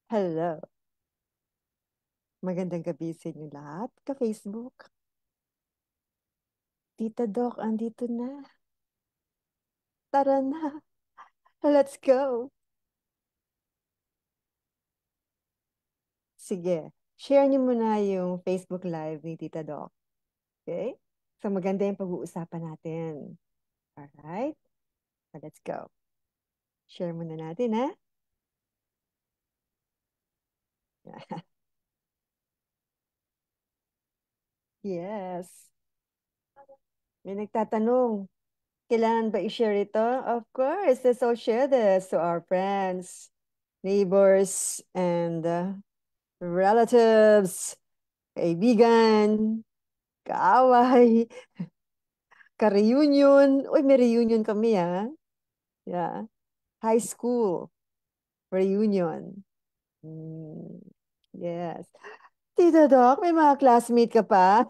Hello. Magandang gabi sa inyo lahat, ka-Facebook. Tita Doc, andito na. Tara na. Let's go. Sige, share niyo muna yung Facebook Live ni Tita Doc. Okay? So maganda yung pag-uusapan natin. Alright? So, let's go. Share muna natin, ha? Yes. May nagtatanong, kailangan ba i-share ito? Of course, let's all share this to our friends, neighbors, and relatives, kaibigan, kaaway, ka-reunion. Uy, may reunion kami, ha? Yeah. High school reunion. Mm, yes. Tito Doc, may mga classmate ka pa?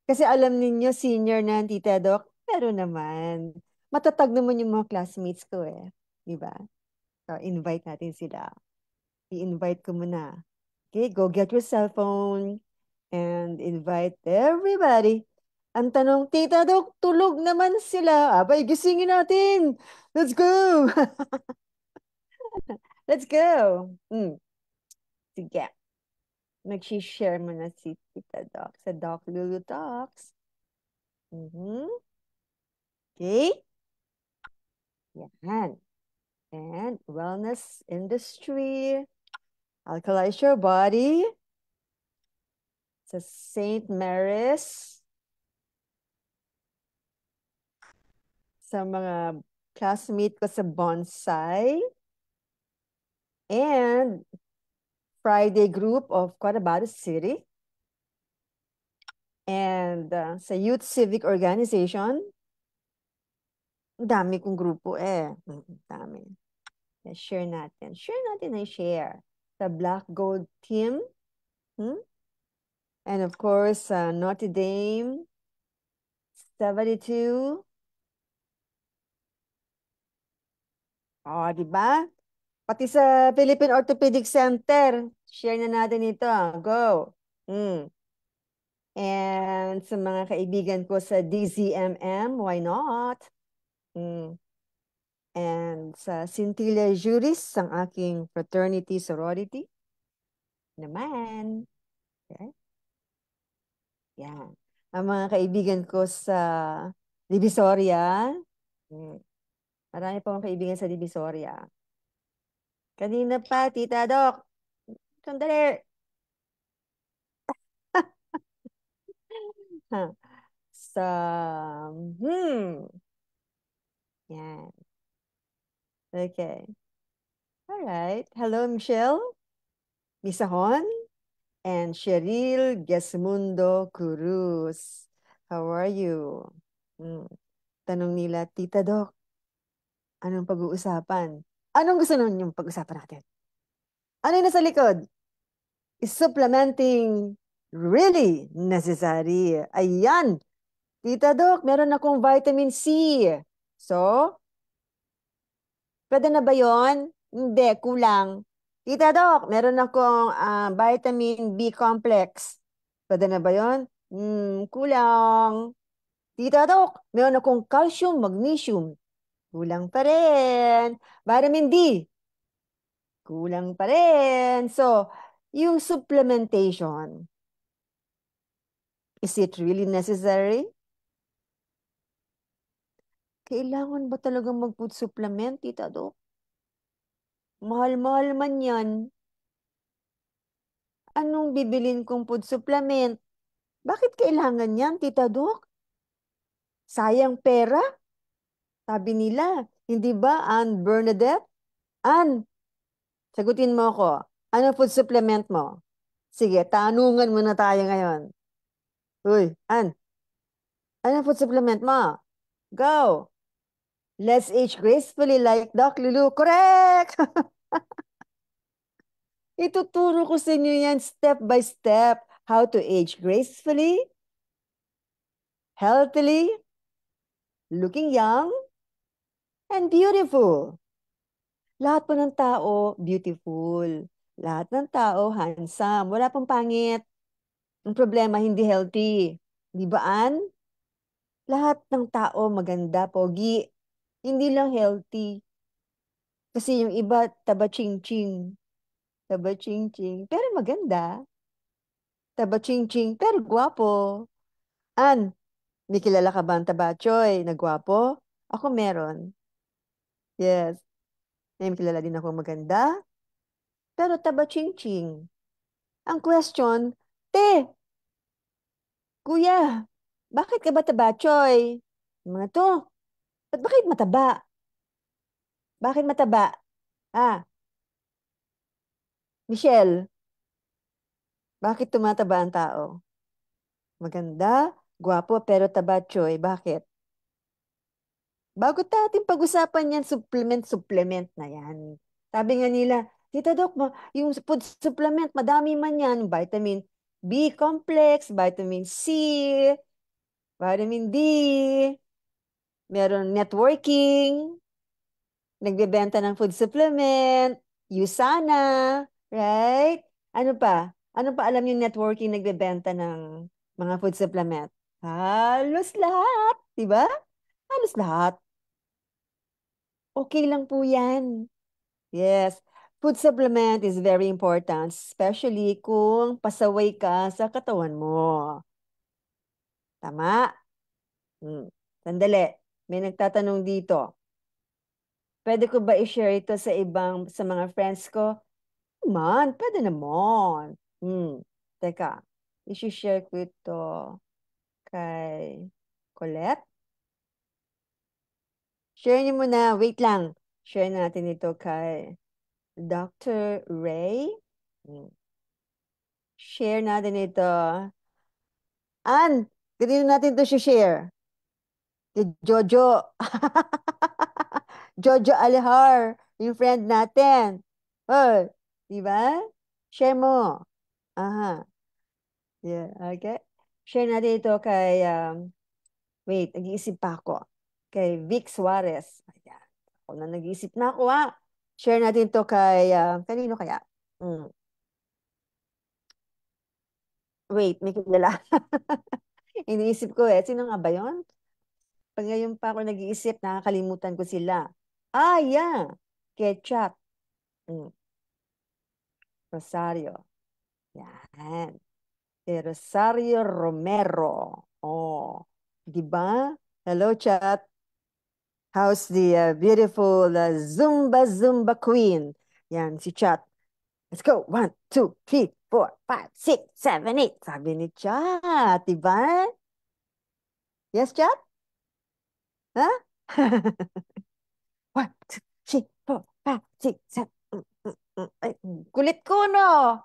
Kasi alam ninyo, senior na ang Tita Doc. Pero naman, matatag naman yung mga classmates ko eh. Di ba? So, invite natin sila. I-invite ko muna. Okay, go get your cell phone and invite everybody. Ang tanong, Tita Dok, tulog naman sila. Abay, gisingin natin. Let's go. Let's go. Sige. Mag-share mo na si Tita Doc sa Doc Lulu Talks. Mhm. Okay? Yan. And wellness industry. Alkalize your body. Sa St. Mary's. Sa mga classmate ko sa bonsai. And Friday group of Cotabato City. And sa Youth Civic Organization, dami kong grupo eh. Dami. Share natin. Share natin ay share. Sa Black Gold Team. Hmm? And of course, Notre Dame, 72. Oh, di ba? Pati sa Philippine Orthopedic Center. Share na natin ito. Go. Hmm. And sa mga kaibigan ko sa DZMM, why not? Mm. And sa Scintilla Juris, ang aking fraternity, sorority, naman. Okay? Yan. Ang mga kaibigan ko sa Divisoria, mm, marami pa akong kaibigan sa Divisoria. Kanina pa, Tita Doc, sandali. Ha. Sa, yan. Okay. All right. Hello, Michelle, Misahon, and Cheryl Gesmundo Cruz. How are you? Hmm. Tanong nila, Tita Doc, anong pag-uusapan? Anong gusto nun yung pag-usapan natin? Ano yung nasa likod? Is supplementing really necessary? Ayan! Tita Doc, meron akong vitamin C. So, pwede na ba yon? Hindi, kulang. Tita Doc, meron akong vitamin B complex. Pwede na ba yon? Kulang. Tita Doc, meron akong calcium, magnesium. Kulang pa rin. Vitamin D, kulang pa rin. So, yung supplementation, is it really necessary? Kailangan ba talagang mag-food supplement, Tita Doc? Mahal-mahal man yan. Anong bibilin kong food supplement? Bakit kailangan yan, Tita Doc? Sayang pera? Sabi nila, hindi ba, Ann Bernadette? Ann, sagutin mo ako. Ano food supplement mo? Sige, tanungan muna tayo ngayon. Uy, Ann, ano food supplement mo? Go! Let's age gracefully like Doc Lulu. Correct! Ituturo ko sa inyo yan step by step. How to age gracefully, healthily, looking young, and beautiful. Lahat po ng tao, beautiful. Lahat ng tao, handsome. Wala pong pangit. Ang problema, hindi healthy. Di ba, Ann? Lahat ng tao maganda, pogi. Hindi lang healthy. Kasi yung iba, taba-ching-ching. Taba-ching-ching. Pero maganda. Taba-ching-ching. Pero gwapo. Ann, may kilala ka ba ang tabachoy na gwapo? Ako meron. Yes. May kilala din ako maganda. Pero taba-ching-ching. Ang question, te, kuya, bakit ka ba tabachoy? Mga to, ba't bakit mataba? Bakit mataba? Ah, Michelle, bakit tumataba ang tao? Maganda, gwapo, pero tabachoy. Bakit? Bago natin pag-usapan yan, supplement na yan. Sabi nga nila, Tita Doc, yung food supplement, madami man yan. Vitamin B complex, vitamin C, vitamin D, meron networking, nagbebenta ng food supplement, USANA, right? Ano pa? Ano pa alam yung networking nagbebenta ng mga food supplement? Halos lahat, di ba? Halos lahat. Okay lang po yan. Yes. Food supplement is very important, especially kung pasaway ka sa katawan mo. Tama? Hmm. Sandali. May nagtatanong dito. Pwede ko ba i-share ito sa sa mga friends ko? Man, pwede naman. Teka. I-share ko ito kay Colette. Share niyo muna. Wait lang. Share natin ito kay Dr. Ray. Hmm. Share natin ito. An, kanino natin ito share? Kay Jojo. Jojo Alihar, yung friend natin. Oh, di ba? Share mo. Aha. Yeah, okay. Share natin ito kay, wait, nag-iisip pa ako. Kay Vic Suarez. Ayan. Ako na nag-iisip na ako, ha. Share natin ito kay, kanino kaya? Hmm. Wait, may kilala. Iniisip ko eh. Sino nga ba yun? Pag ngayon pa ako nag-iisip, nakakalimutan ko sila. Ah, yeah. Ketchup. Mm, Rosario. Yan. Si Rosario Romero. Oh, di ba? Hello, chat. How's the beautiful Zumba Zumba Queen? Yan, si chat. Let's go. 1, 2, 3, 4, 5, 6, 7, 8. Sabi ni chat, di ba? Yes, chat? Ha? 1, 2, 3, 4, 5, 6, 7. Ay, kulit ko, no?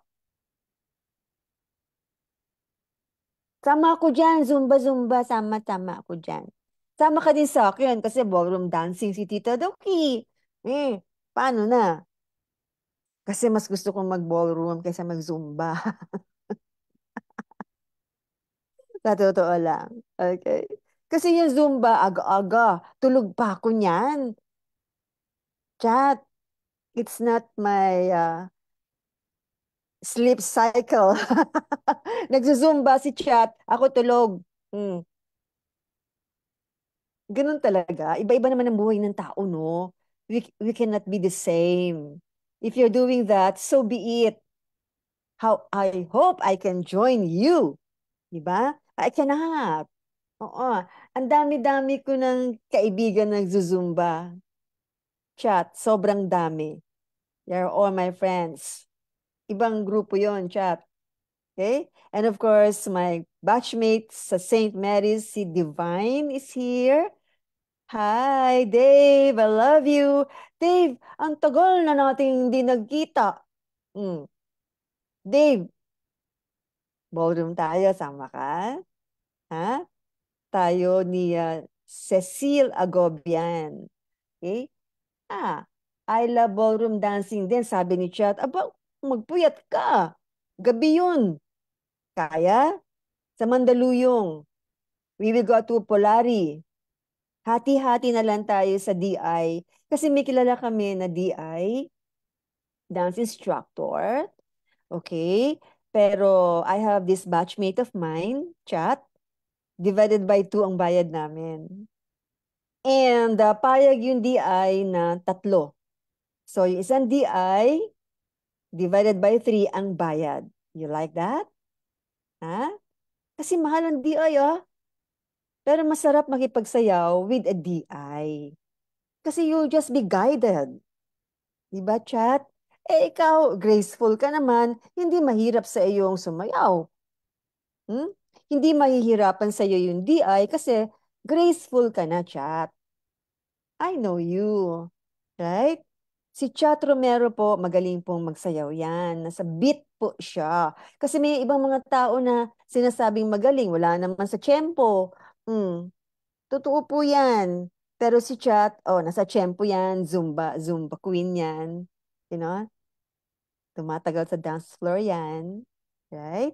Sama ako dyan, Zumba-Zumba, sama-sama ako dyan. Sama ka din sa akin kasi ballroom dancing si Tita Doki. Paano na? Kasi mas gusto kong mag-ballroom kaysa mag-Zumba. Sa totoo lang. Okay. Kasi yung Zumba, aga-aga. Tulog pa ako niyan. Chat, it's not my sleep cycle. Nagzuzumba si Chat, ako tulog. Hmm. Ganun talaga. Iba-iba naman ang buhay ng tao, no? We cannot be the same. If you're doing that, so be it. How I hope I can join you. Diba? I cannot. Oo. Ang dami-dami ko ng kaibigan na nagzuzumba. Chat, sobrang dami. They're all my friends. Ibang grupo yon, chat. Okay? And of course, my batchmates sa St. Mary's, si Divine is here. Hi, Dave. I love you. Dave, ang tagal na nating hindi nagkita. Mm. Dave, ballroom tayo. Sama ka? Ha? Tayo ni Cecile Agobian. Okay? I love ballroom dancing din. Sabi ni Chat, aba, magpuyat ka. Gabi yun. Kaya? Sa Mandaluyong. We will go to Polari. Hati-hati na lang tayo sa DI. Kasi may kilala kami na DI, dance instructor. Okay? Pero I have this batchmate of mine, chat, divided by two ang bayad namin. And payag yung DI na tatlo. So yung isang DI, divided by three ang bayad. You like that? Ha? Kasi mahal ang DI, ah. Pero masarap makipagsayaw with a DI. Kasi you'll just be guided. Diba, chat? Eh, ikaw, graceful ka naman, hindi mahirap sa iyong sumayaw. Hmm? Hindi mahihirapan sa iyo yung DI kasi graceful ka na, chat. I know you. Right? Si Chat Romero po, magaling pong magsayaw yan. Nasa beat po siya. Kasi may ibang mga tao na sinasabing magaling, wala naman sa tempo. Hmm. Totoo po yan. Pero si Chat, oh, nasa tempo yan, Zumba, Zumba queen yan. You know? Tumatagal sa dance floor yan. Right?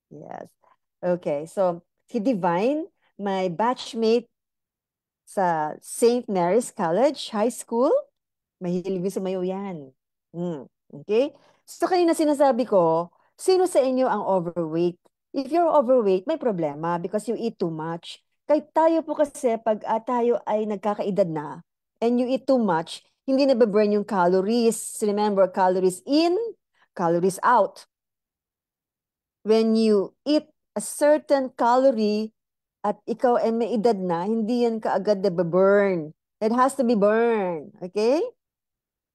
Yes. Okay, so si Divine, my batchmate sa St. Mary's College High School, mahilig din sumayaw yan. Hmm. Okay? So kanina sinasabi ko, sino sa inyo ang overweight? If you're overweight, may problema because you eat too much. Kahit tayo po kasi pag tayo ay nagkakaedad na and you eat too much, hindi na burn yung calories. Remember, calories in, calories out. When you eat a certain calorie at ikaw ay may edad na, hindi yan kaagad na burn. It has to be burned. Okay?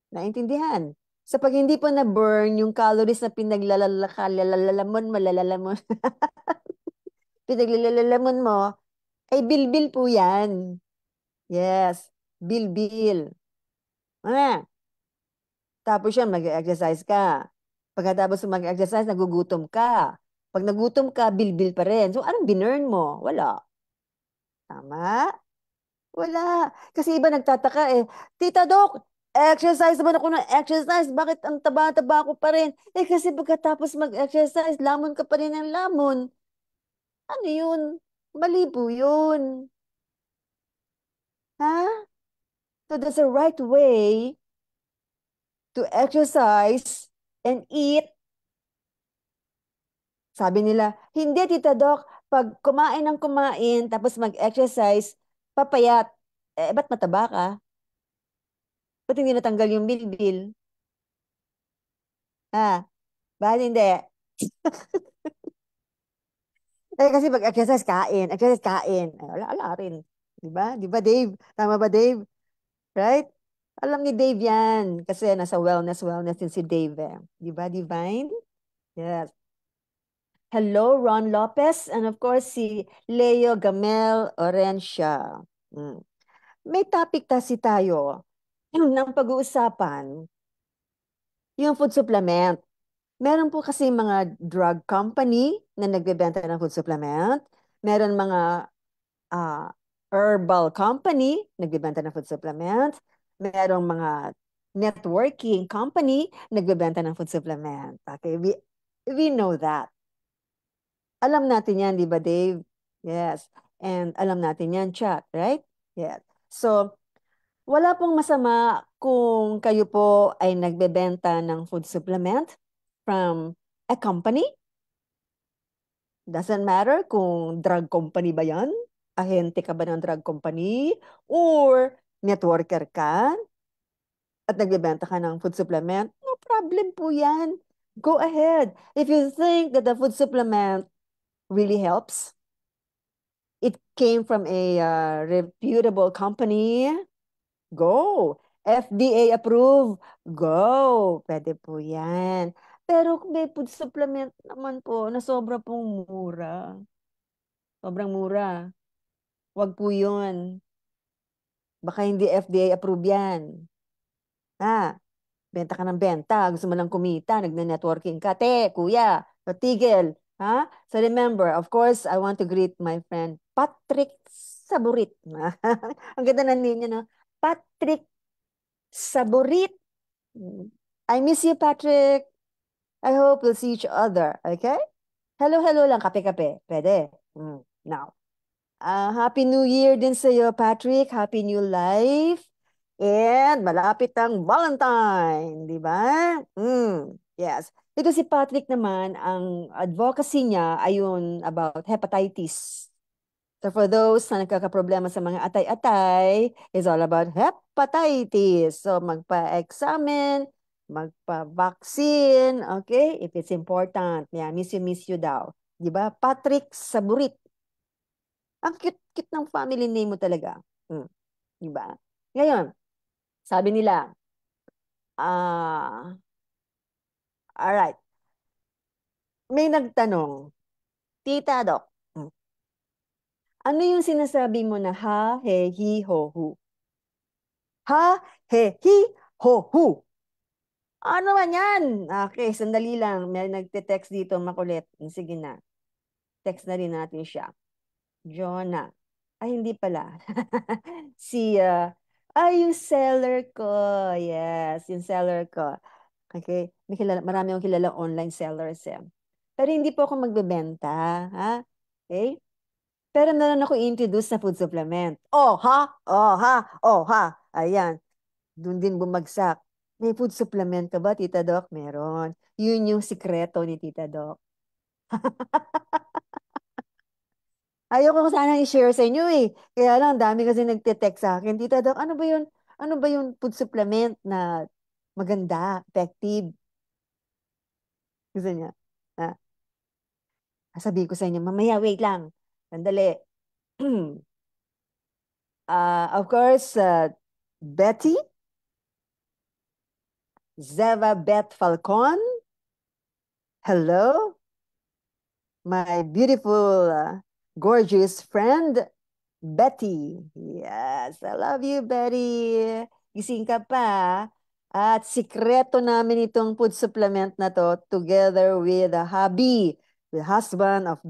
Naintindihan? Sa pag hindi pa na-burn yung calories na malalalamon, pinaglalalamon mo, ay bilbil po yan. Yes, bilbil. Ah, tapos yan, mag-exercise ka. Pagkatapos mag-exercise, nagugutom ka. Pag nagutom ka, bilbil pa rin. So, anong binurn mo? Wala. Tama? Wala. Kasi iba nagtataka eh, Tita Doc, exercise naman ako ng exercise. Bakit ang taba-taba ko pa rin? Eh kasi pagkatapos mag-exercise, lamon ka pa rin ng lamon. Ano yun? Mali po yun. Ha? So there's a right way to exercise and eat. Sabi nila, hindi Tita Doc, pag kumain ng kumain, tapos mag-exercise, papayat. Eh, ba't mataba ka? Ba't hindi natanggal yung bilbil? Ha? Bakit hindi? Eh, kasi pag exercise, kain. Ay, ala rin. Di ba? Di ba, Dave? Tama ba, Dave? Right? Alam ni Dave yan. Kasi nasa wellness din si Dave eh. Di ba, Divine? Yes. Hello, Ron Lopez. And of course, si Leo Gamel Orencia. Mm. May topic kasi tayo ng pag-uusapan, yung food supplement. Meron po kasi mga drug company na nagbebenta ng food supplement. Meron mga ah, herbal company, nagbebenta ng food supplement. Merong mga networking company, nagbebenta ng food supplement. Okay, we know that. Alam natin yan, di ba, Dave? Yes. And alam natin yan, chat, right? Yes. So, wala pong masama kung kayo po ay nagbebenta ng food supplement from a company. Doesn't matter kung drug company ba yan, ahente ka ba ng drug company, or networker ka at nagbebenta ka ng food supplement, no problem po yan. Go ahead. If you think that the food supplement really helps, it came from a reputable company, go. FDA approved, go. Pwede po yan. Pero kung may food supplement naman po na sobra pong mura, sobrang mura. Wag po yun. Baka hindi FDA approve yan. Ha? Benta ka ng benta. Gusto mo lang kumita. Nagne-networking ka. Te, kuya, tigil. Ha? So remember, of course, I want to greet my friend Patrick Saburit. Ang ganda na niya, no? Patrick Saburit. I miss you, Patrick. I hope we'll see each other. Okay? Hello, hello lang. Kape-kape. Pwede. Now, Happy New Year din sa'yo, Patrick. Happy New Life. And malapit ang Valentine, di ba? Yes. Ito si Patrick naman, ang advocacy niya ayun about hepatitis. So for those na nagkakaproblema sa mga atay-atay, is all about hepatitis. So magpa-examine, magpa-vaccine, okay? If it's important. Yeah, miss you daw. Di ba? Patrick Saburit. Ang cute-cute ng family name mo talaga. Hmm, di ba? Ngayon, sabi nila, alright, may nagtanong, Tita Doc, ano yung sinasabi mo na ha, he, hi, ho, hu? Ha, he, hi, ho, hu. Ano man yan? Okay, sandali lang. May nagte-text dito makulit. Sige na. Text na rin natin siya. Jonah. Ay, hindi pala. Si, yung seller ko. Yes, yung seller ko. Okay, marami akong kilala online sellers eh. Pero hindi po ako magbebenta, ha? Okay? Pero meron ako introduce na food supplement. Oh, ha? Oh, ha? Oh, ha? Ayan. Doon din bumagsak. May food supplement ka ba, Tita Doc? Meron. Yun yung sikreto ni Tita Doc. Ayoko ko sana i-share sa inyo eh. Kaya lang, dami kasi nagte-text sa akin. Tita Doc, ano ba yun? Ano ba yung food supplement na maganda, effective? Gusto niya. Ah, sabihin ko sa inyo, mamaya, wait lang. Sandali. Of course, Betty, Zeva Beth Falcon. Hello, my beautiful, gorgeous friend, Betty. Yes, I love you, Betty. Gising ka pa. At sikreto namin itong food supplement na to together with the hubby, the husband of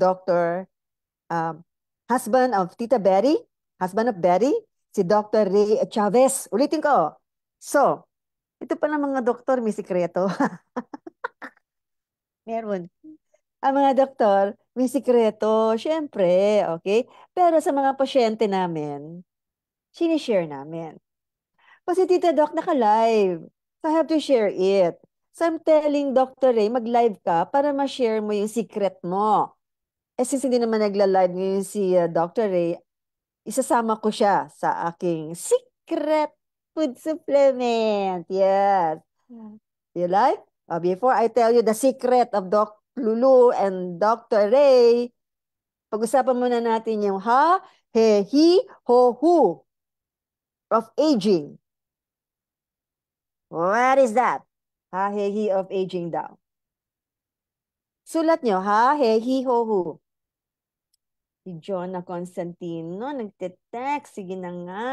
um, husband of Tita Betty, husband of Betty, si Dr. Ray Chavez. Ulitin ko. So, ito pa ng mga doktor, may sikreto. Meron. Ang mga doktor, may sikreto, syempre, okay? Pero sa mga pasyente namin, sinishare namin. Kasi Tita Doc, naka-live. So I have to share it. So I'm telling Dr. Ray, mag-live ka para ma-share mo yung secret mo. Eh since hindi naman nagla-live ngayon si Dr. Ray, isasama ko siya sa aking secret food supplement. Yes. You like? Before I tell you the secret of Doc Lulu and Dr. Ray, pag-usapan muna natin yung ha, he, hi, ho, hu of aging. What is that? Ha, he, hi of aging daw. Sulat nyo, ha, he, hi, ho, hu. Si Jonah Constantino, nagte-text. Sige na nga.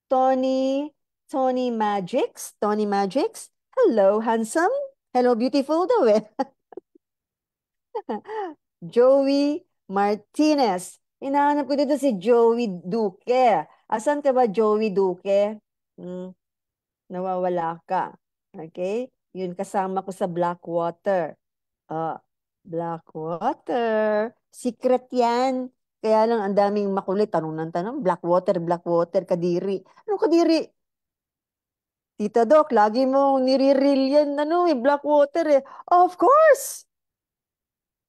Tony, Tony Magix, Tony Magix. Hello, handsome. Hello, beautiful daw eh. Joey Martinez. Hinahanap ko dito si Joey Duque. Asan ka ba, Joey Duque? Hmm, nawawala ka. Okay? Yun kasama ko sa Blackwater. Ah, Blackwater. Secret yan. Kaya lang ang daming makulit. Tanong ng tanong. Blackwater, Blackwater, Kadiri. Ano Kadiri? Tita Doc, lagi mo nire-reel yan. Ano eh, Blackwater eh. Of course!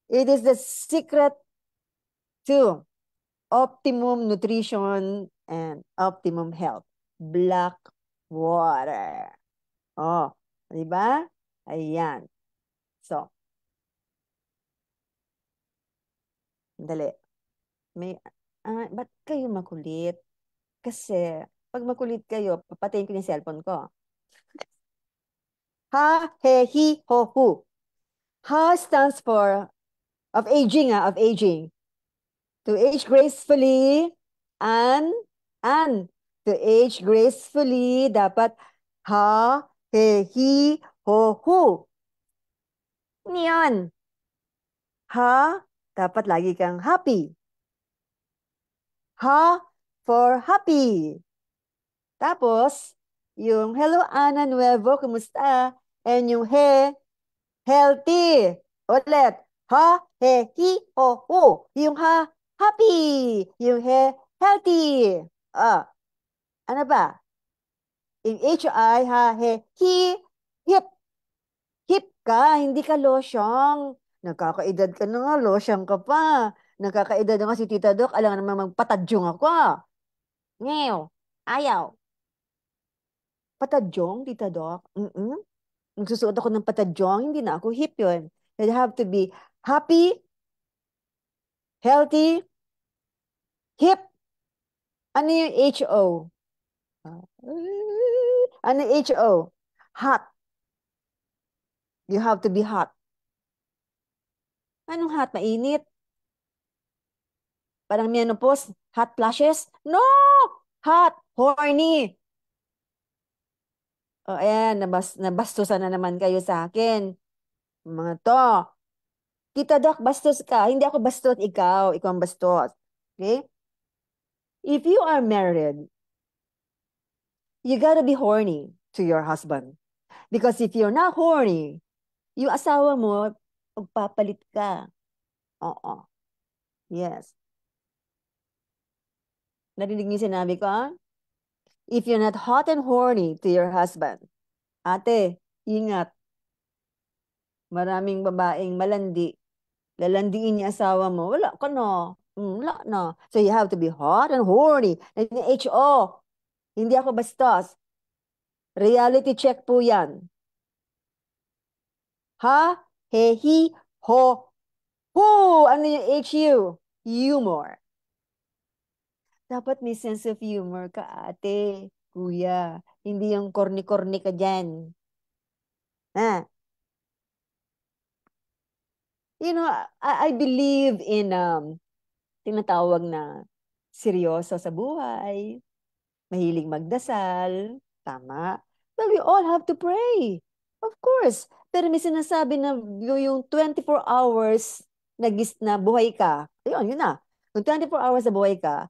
It is the secret to optimum nutrition and optimum health. Black water. Oh, di ba? Ayan. So, dali. May, ba't kayo makulit? Kasi, pag makulit kayo, papatayin ko yung cellphone ko. Ha, he, hi, ho, hu. Ha stands for, of aging, of aging. To age gracefully, and, and, to age gracefully, dapat ha, he, hi, ho, hu. Niyon. Ha, dapat lagi kang happy. Ha, for happy. Tapos, yung hello Ana Nuevo, kumusta? And yung he, healthy. Ulit. Ha, he, hi, ho, hu. Yung ha, happy. Yung he, healthy. Ah, ano ba? In H-I, ha, he, hip, hip ka, hindi ka losyang. Nagkakaedad ka na nga, losyang ka pa. Nagkakaedad na nga si Tita Doc, alam nga naman magpatadyong ako. Ngayon, ayaw. Patadyong, Tita Doc? Mm-mm. Nagsusuot ako ng patadyong, hindi na ako hip yun. You have to be happy, healthy, hip. Ano yung H-O? Ah, ano yung H-O? Hot. You have to be hot. Anong hot? Mainit? Parang menopause? Hot flashes? No! Hot! Horny! O, ayan, nabastusan na naman kayo sa akin. Mga to. Tita Doc, bastos ka. Hindi ako bastos, ikaw. Ikaw ang bastos. Okay? If you are married, you gotta be horny to your husband. Because if you're not horny, yung asawa mo, magpapalit ka. Oo. Yes. Narinig niyo yung sinabi ko, ah? If you're not hot and horny to your husband, ate, ingat. Maraming babaeng malandi. Lalandiin niya asawa mo. Wala ka na. Wala na. So you have to be hot and horny. And H-O. Hindi ako bastos. Reality check po yan. Ha? He, he, ho, hu. Ano yung H-U? Humor. Dapat may sense of humor ka, ate, kuya. Hindi yung corny-corny ka dyan. Ha? You know, I believe in tinatawag na seryoso sa buhay, mahilig magdasal, tama. But we all have to pray. Of course. Pero may sinasabi na yung 24 hours na buhay ka. Ayun, yun na. Kung 24 hours na buhay ka,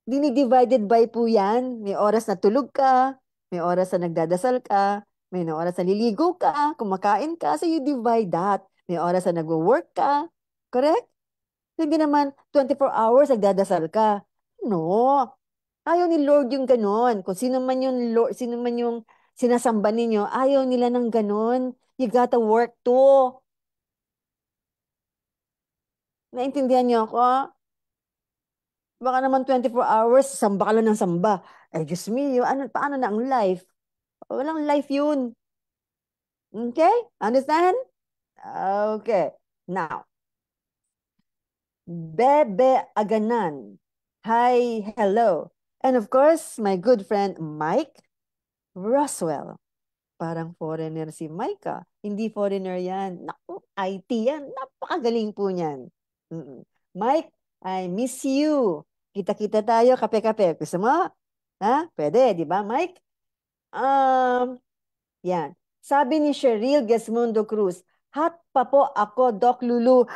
dinidivided by po yan. May oras na tulog ka, may oras na nagdadasal ka, may oras na liligo ka, kumakain ka, so you divide that. May oras na nag-work ka. Correct? Hindi naman 24 hours nagdadasal ka. No. Ayaw ni Lord yung ganon. Kung sino man yung Lord, sino man yung sinasamba ninyo, ayaw nila ng ganon. You gotta work too. Naintindihan niyo ako? Baka naman 24 hours, samba ka lang ng samba. Eh, Diyos me, ano, paano na ang life? Walang life yun. Okay? Understand? Okay. Now, Bebe Aganan. Hi, hello. And of course, my good friend Mike Roswell. Parang foreigner si Mike, ah. Hindi foreigner yan. Naku, IT yan. Napakagaling po niyan. Mm-mm. Mike, I miss you. Kita-kita tayo, kape-kape. Gusto mo? Ha? Pwede, di ba, Mike? Um, yan. Sabi ni Cheryl Gesmundo Cruz, hot pa po ako, Doc Lulu.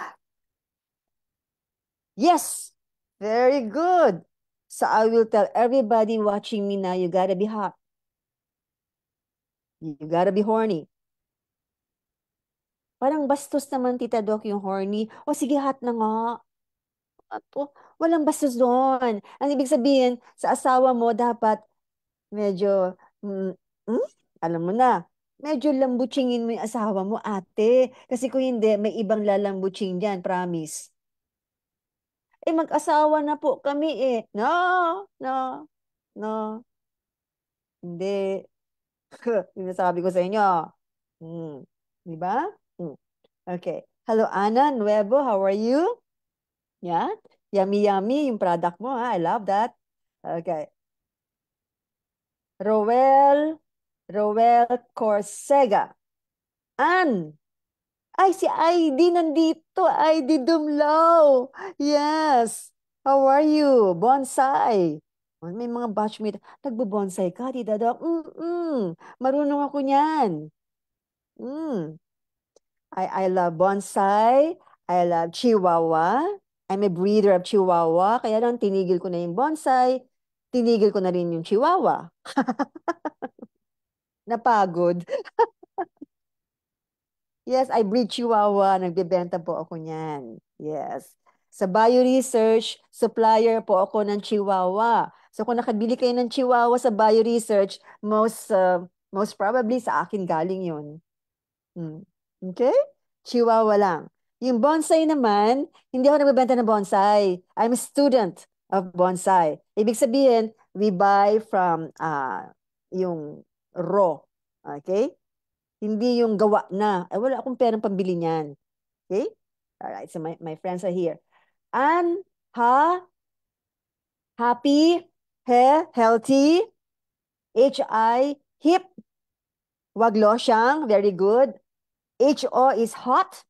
Yes, very good. So I will tell everybody watching me now, you gotta be hot. You gotta be horny. Parang bastos naman, Tita Doc, yung horny. O sige, hot na nga. Apo, walang bastos doon. Ang ibig sabihin, sa asawa mo, dapat medyo, mm, alam mo na, medyo lambutsingin mo yung asawa mo, ate. Kasi kung hindi, may ibang lalambutsing dyan, promise. Eh, mag-asawa na po kami eh. No, no, no, hindi. Sinasabi ko sa inyo. Hmm. Di ba? Hmm. Okay. Hello, Ana Nuevo. How are you? Yeah? Yummy, yummy yung product mo, ha? I love that. Okay. Roel, Roel Corsega. Ann. Ay, si ID nandito. ID Dumlao. Yes. How are you? Bonsai. Oh, may mga batchmate. Nagbo-bonsai ka, di dadok? Marunong ako niyan. Mm. I love bonsai. I love chihuahua. I'm a breeder of chihuahua. Kaya lang tinigil ko na yung bonsai. Tinigil ko na rin yung chihuahua. Napagod. Yes, I breed chihuahua. Nagbebenta po ako niyan. Yes. Sa BioResearch, supplier po ako ng Chihuahua. So kung nakabili kayo ng Chihuahua sa BioResearch, most probably sa akin galing yun. Hmm. Okay? Chihuahua lang. Yung bonsai naman, hindi ako nagbebenta ng bonsai. I'm a student of bonsai. Ibig sabihin, we buy from yung raw. Okay? Hindi yung gawa na. Eh, wala akong perang pambili niyan. Okay? Alright, so my friends are here. An, ha, happy, he, healthy, hi, hip, wag losyang, very good. Ho is hot,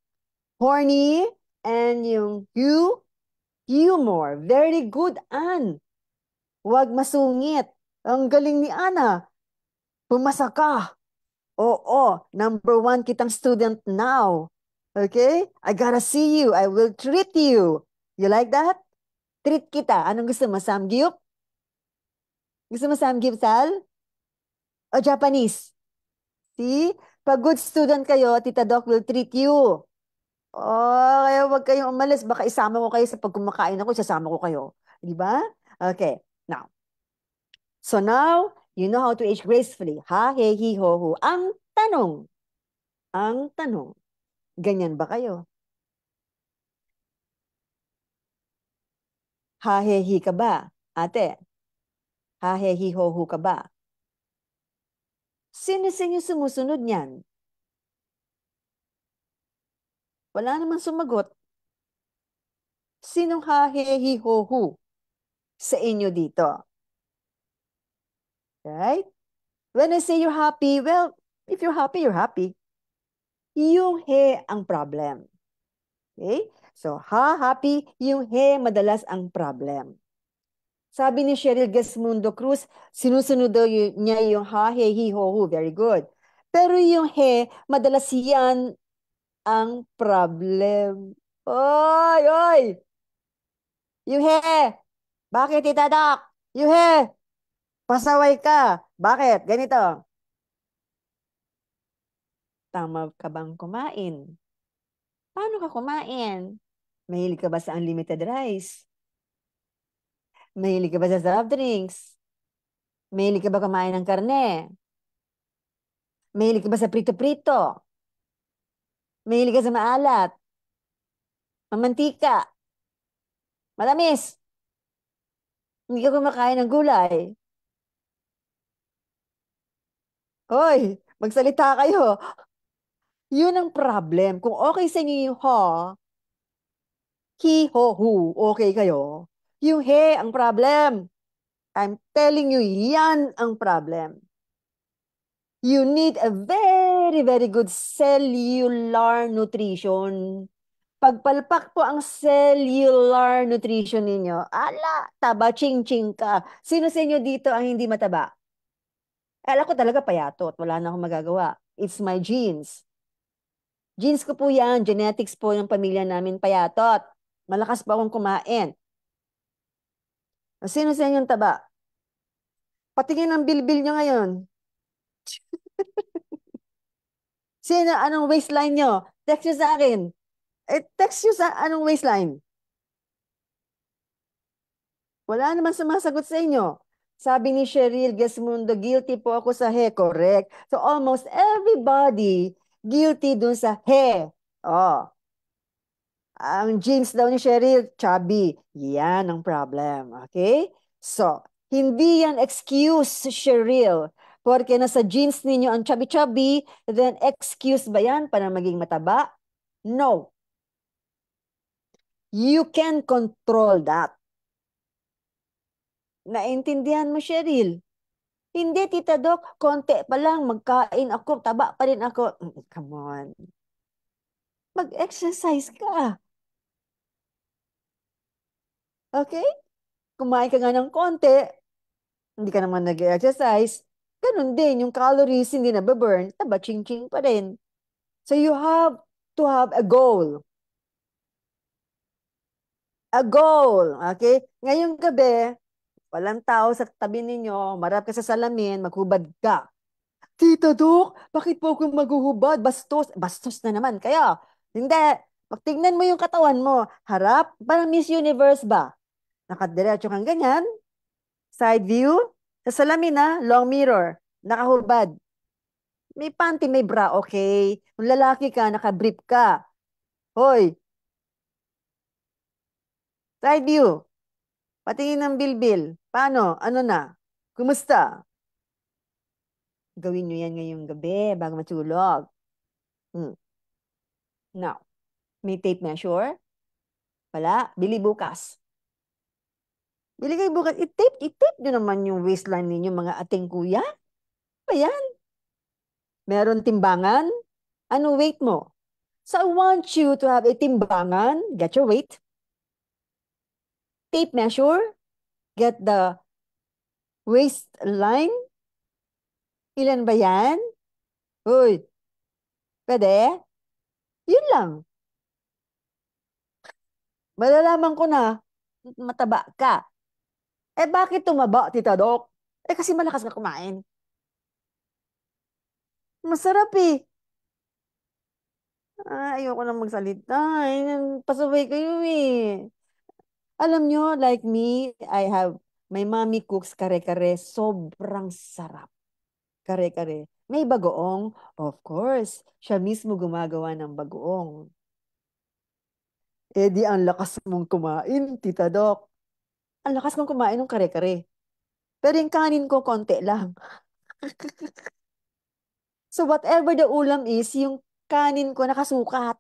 horny, and yung humor. Very good, Ann. Wag masungit. Ang galing ni Ana. Pumasa ka. Oo, number one kitang student now. Okay? I gotta see you. I will treat you. You like that? Treat kita. Anong gusto mo? Samgyup? Gusto mo samgyup, Sal? O Japanese? See? Pag good student kayo, Tita Doc will treat you. Oh, kaya huwag kayong umalis. Baka isama ko kayo sa pag kumakain ako, isasama ko kayo. Di ba? Okay. So now, you know how to age gracefully. Ha, he, hi, ho, hu. Ang tanong, ganyan ba kayo? Ha, he, hi ka ba? Ate, ha, he, hi, ho, hu ka ba? Sino sa inyo sumusunod niyan? Wala namang sumagot. Sinong ha, he, hi, ho, hu sa inyo dito? Right? When I say you're happy, well, if you're happy, you're happy. Yung he ang problem. Okay? So, ha, happy, yung he, madalas ang problem. Sabi ni Cheryl Gesmundo Cruz, sinusunod daw niya yung ha, he, hi, ho, hu. Very good. Pero yung he, madalas yan ang problem. Oy, oy! Yung he! Bakit itadak? Yung he! Pasaway ka. Bakit? Ganito. Tama ka bang kumain? Paano ka kumain? Mahilig ka ba sa unlimited rice? Mahilig ka ba sa soft drinks? Mahilig ka ba kumain ng karne? Mahilig ka ba sa prito-prito? Mahilig ka sa maalat? Mamantika? Matamis? Hindi ka kumakain ng gulay? Hoy, magsalita kayo. Yun ang problem. Kung okay sa inyo yung ho, hi, ho, hu, okay kayo. Yung he, ang problem. I'm telling you, yan ang problem. You need a very, very good cellular nutrition. Pagpalpak po ang cellular nutrition ninyo, ala, taba, ching-ching ka. Sino sa inyo dito ang hindi mataba? Alam ko talaga payatot. Wala na akong magagawa. It's my genes. Genes ko po yan. Genetics po ng pamilya namin payatot. Malakas pa akong kumain. Sino sa inyong taba? Patingin ang bilbil nyo ngayon. Sino, anong waistline nyo? Text nyo sa akin. Text nyo sa anong waistline. Wala naman sumasagot sa inyo. Sabi ni Cheryl Gesmundo, guilty po ako sa he. Correct. So almost everybody guilty dun sa he. Oh, ang genes daw ni Cheryl, chubby. Yan ang problem. Okay? So, hindi yan excuse, Cheryl. Porque nasa genes ninyo ang chubby-chubby, then excuse ba yan para maging mataba? No. You can control that. Naintindihan mo, Cheryl? Hindi, Tita Doc, konti pa lang, magkain ako, taba pa rin ako. Come on. Mag-exercise ka. Okay? Kumain ka nga ng konti, hindi ka naman nag-exercise, ganun din, yung calories hindi na burn, taba ching-ching pa rin. So you have to have a goal. A goal, okay? Ngayong gabi, walang tao sa tabi ninyo, marap ka sa salamin, maghubad ka. Tita Dok, bakit po ako maghuhubad? Bastos. Bastos na naman. Kaya, hindi. Pag tignan mo yung katawan mo, harap, parang Miss Universe ba? Nakadiretso kang ganyan, side view, sa salamin na, long mirror, nakahubad. May panty, may bra, okay. Kung lalaki ka, nakabrief ka. Hoy, side view, patingin ng bilbil. Paano? Ano na? Kumusta? Gawin nyo yan ngayong gabi bago matulog. Hmm. Now, may tape measure? Wala. Bili bukas. Bili kayo bukas. I-tape nyo naman yung waistline ninyo, mga ating kuya. Ba yan? Meron timbangan? Ano weight mo? So I want you to have a timbangan. Get your weight. Tape measure. Get the waistline. Ilan ba yan? Uy, pwede? Yun lang. Malalaman ko na, mataba ka. Eh bakit tumaba, Tita Doc? Eh kasi malakas ka kumain. Masarap eh. Ayoko na magsalita. Pasaway kayo eh. Alam nyo, like me, my mommy cooks kare-kare. Sobrang sarap. Kare-kare. May bagoong? Of course. Siya mismo gumagawa ng bagoong. Eh di ang lakas mong kumain, Tita Doc. Ang lakas kong kumain ng kare-kare. Pero yung kanin ko, konti lang. So whatever the ulam is, yung kanin ko nakasukat.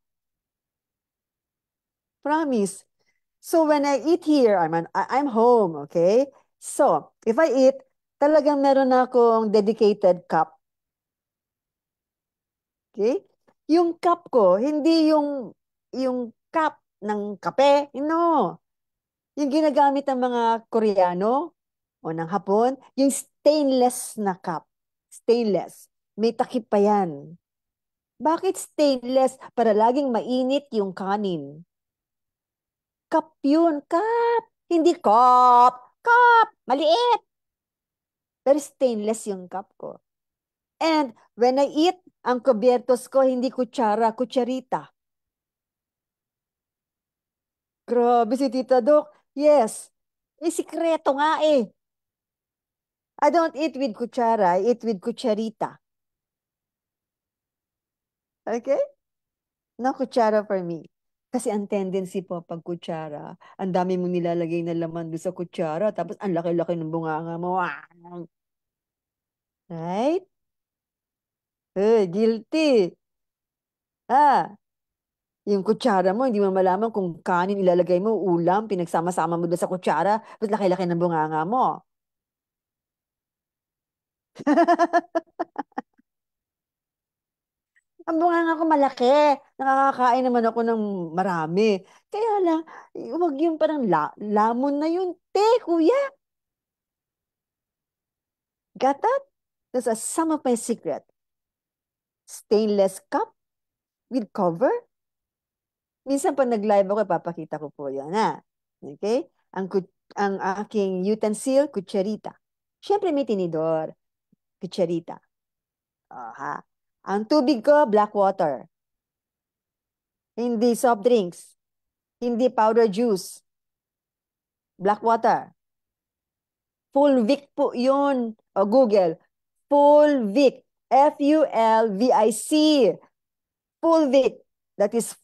Promise. So when I eat here, I'm home, okay? So, if I eat, talagang meron akong dedicated cup. Okay? Yung cup ko, hindi yung cup ng kape. No. Yung ginagamit ng mga Koreano o ng Hapon, yung stainless na cup. Stainless. May takip pa yan. Bakit stainless? Para laging mainit yung kanin. Cup yun, cup. Hindi cup. Cup. Maliit. Pero stainless yung cup ko. And when I eat, ang kubyertos ko, hindi kutsara, kutsarita. Grabe si Tita Doc. Yes. Eh, sikreto nga eh. I don't eat with kutsara, I eat with kutsarita. Okay? No kutsara for me. Kasi ang tendency po pag kutsara, ang dami mong nilalagay na laman doon sa kutsara, tapos ang laki-laki ng bunganga mo. Right? Guilty. Ah, yung kutsara mo, hindi mo malaman kung kanin ilalagay mo, ulam, pinagsama-sama mo doon sa kutsara, tapos laki-laki ng bunganga mo. Ang bunganga ko malaki. Nakakakain naman ako ng marami. Kaya lang, huwag yung parang lamon na yun. Te, kuya. Got that? That's some of my secret. Stainless cup with cover. Minsan pag nag-live ako, ipapakita ko po yan. Ha? Okay? Ang aking utensil, kutsarita. Siyempre may tinidor, kutsarita. Ha? Ang tubig ko, black water. Hindi soft drinks. Hindi powder juice. Black water. Full Vic po yun. O Google. Full Vic. Fulvic. Full Vic. That is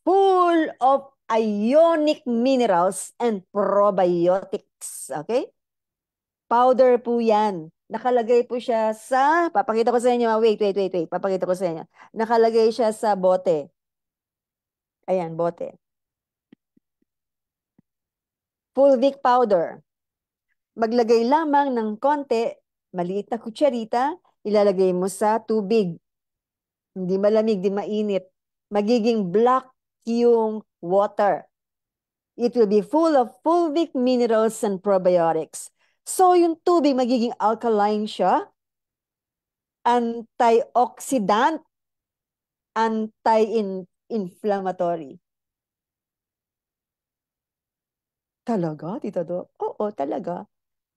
full of ionic minerals and probiotics. Okay? Powder po yan. Nakalagay po siya sa, papakita ko sa inyo, wait. Papakita ko sa inyo. Nakalagay siya sa bote. Ayan, bote. Full Vic powder. Maglagay lamang ng konti, maliit na kutsarita, ilalagay mo sa tubig. Hindi malamig, di mainit. Magiging black yung water. It will be full of fulvic minerals and probiotics. So yung tubig magiging alkaline siya, antioxidant, anti-inflammatory. Talaga, Tita Doc? Oo, talaga.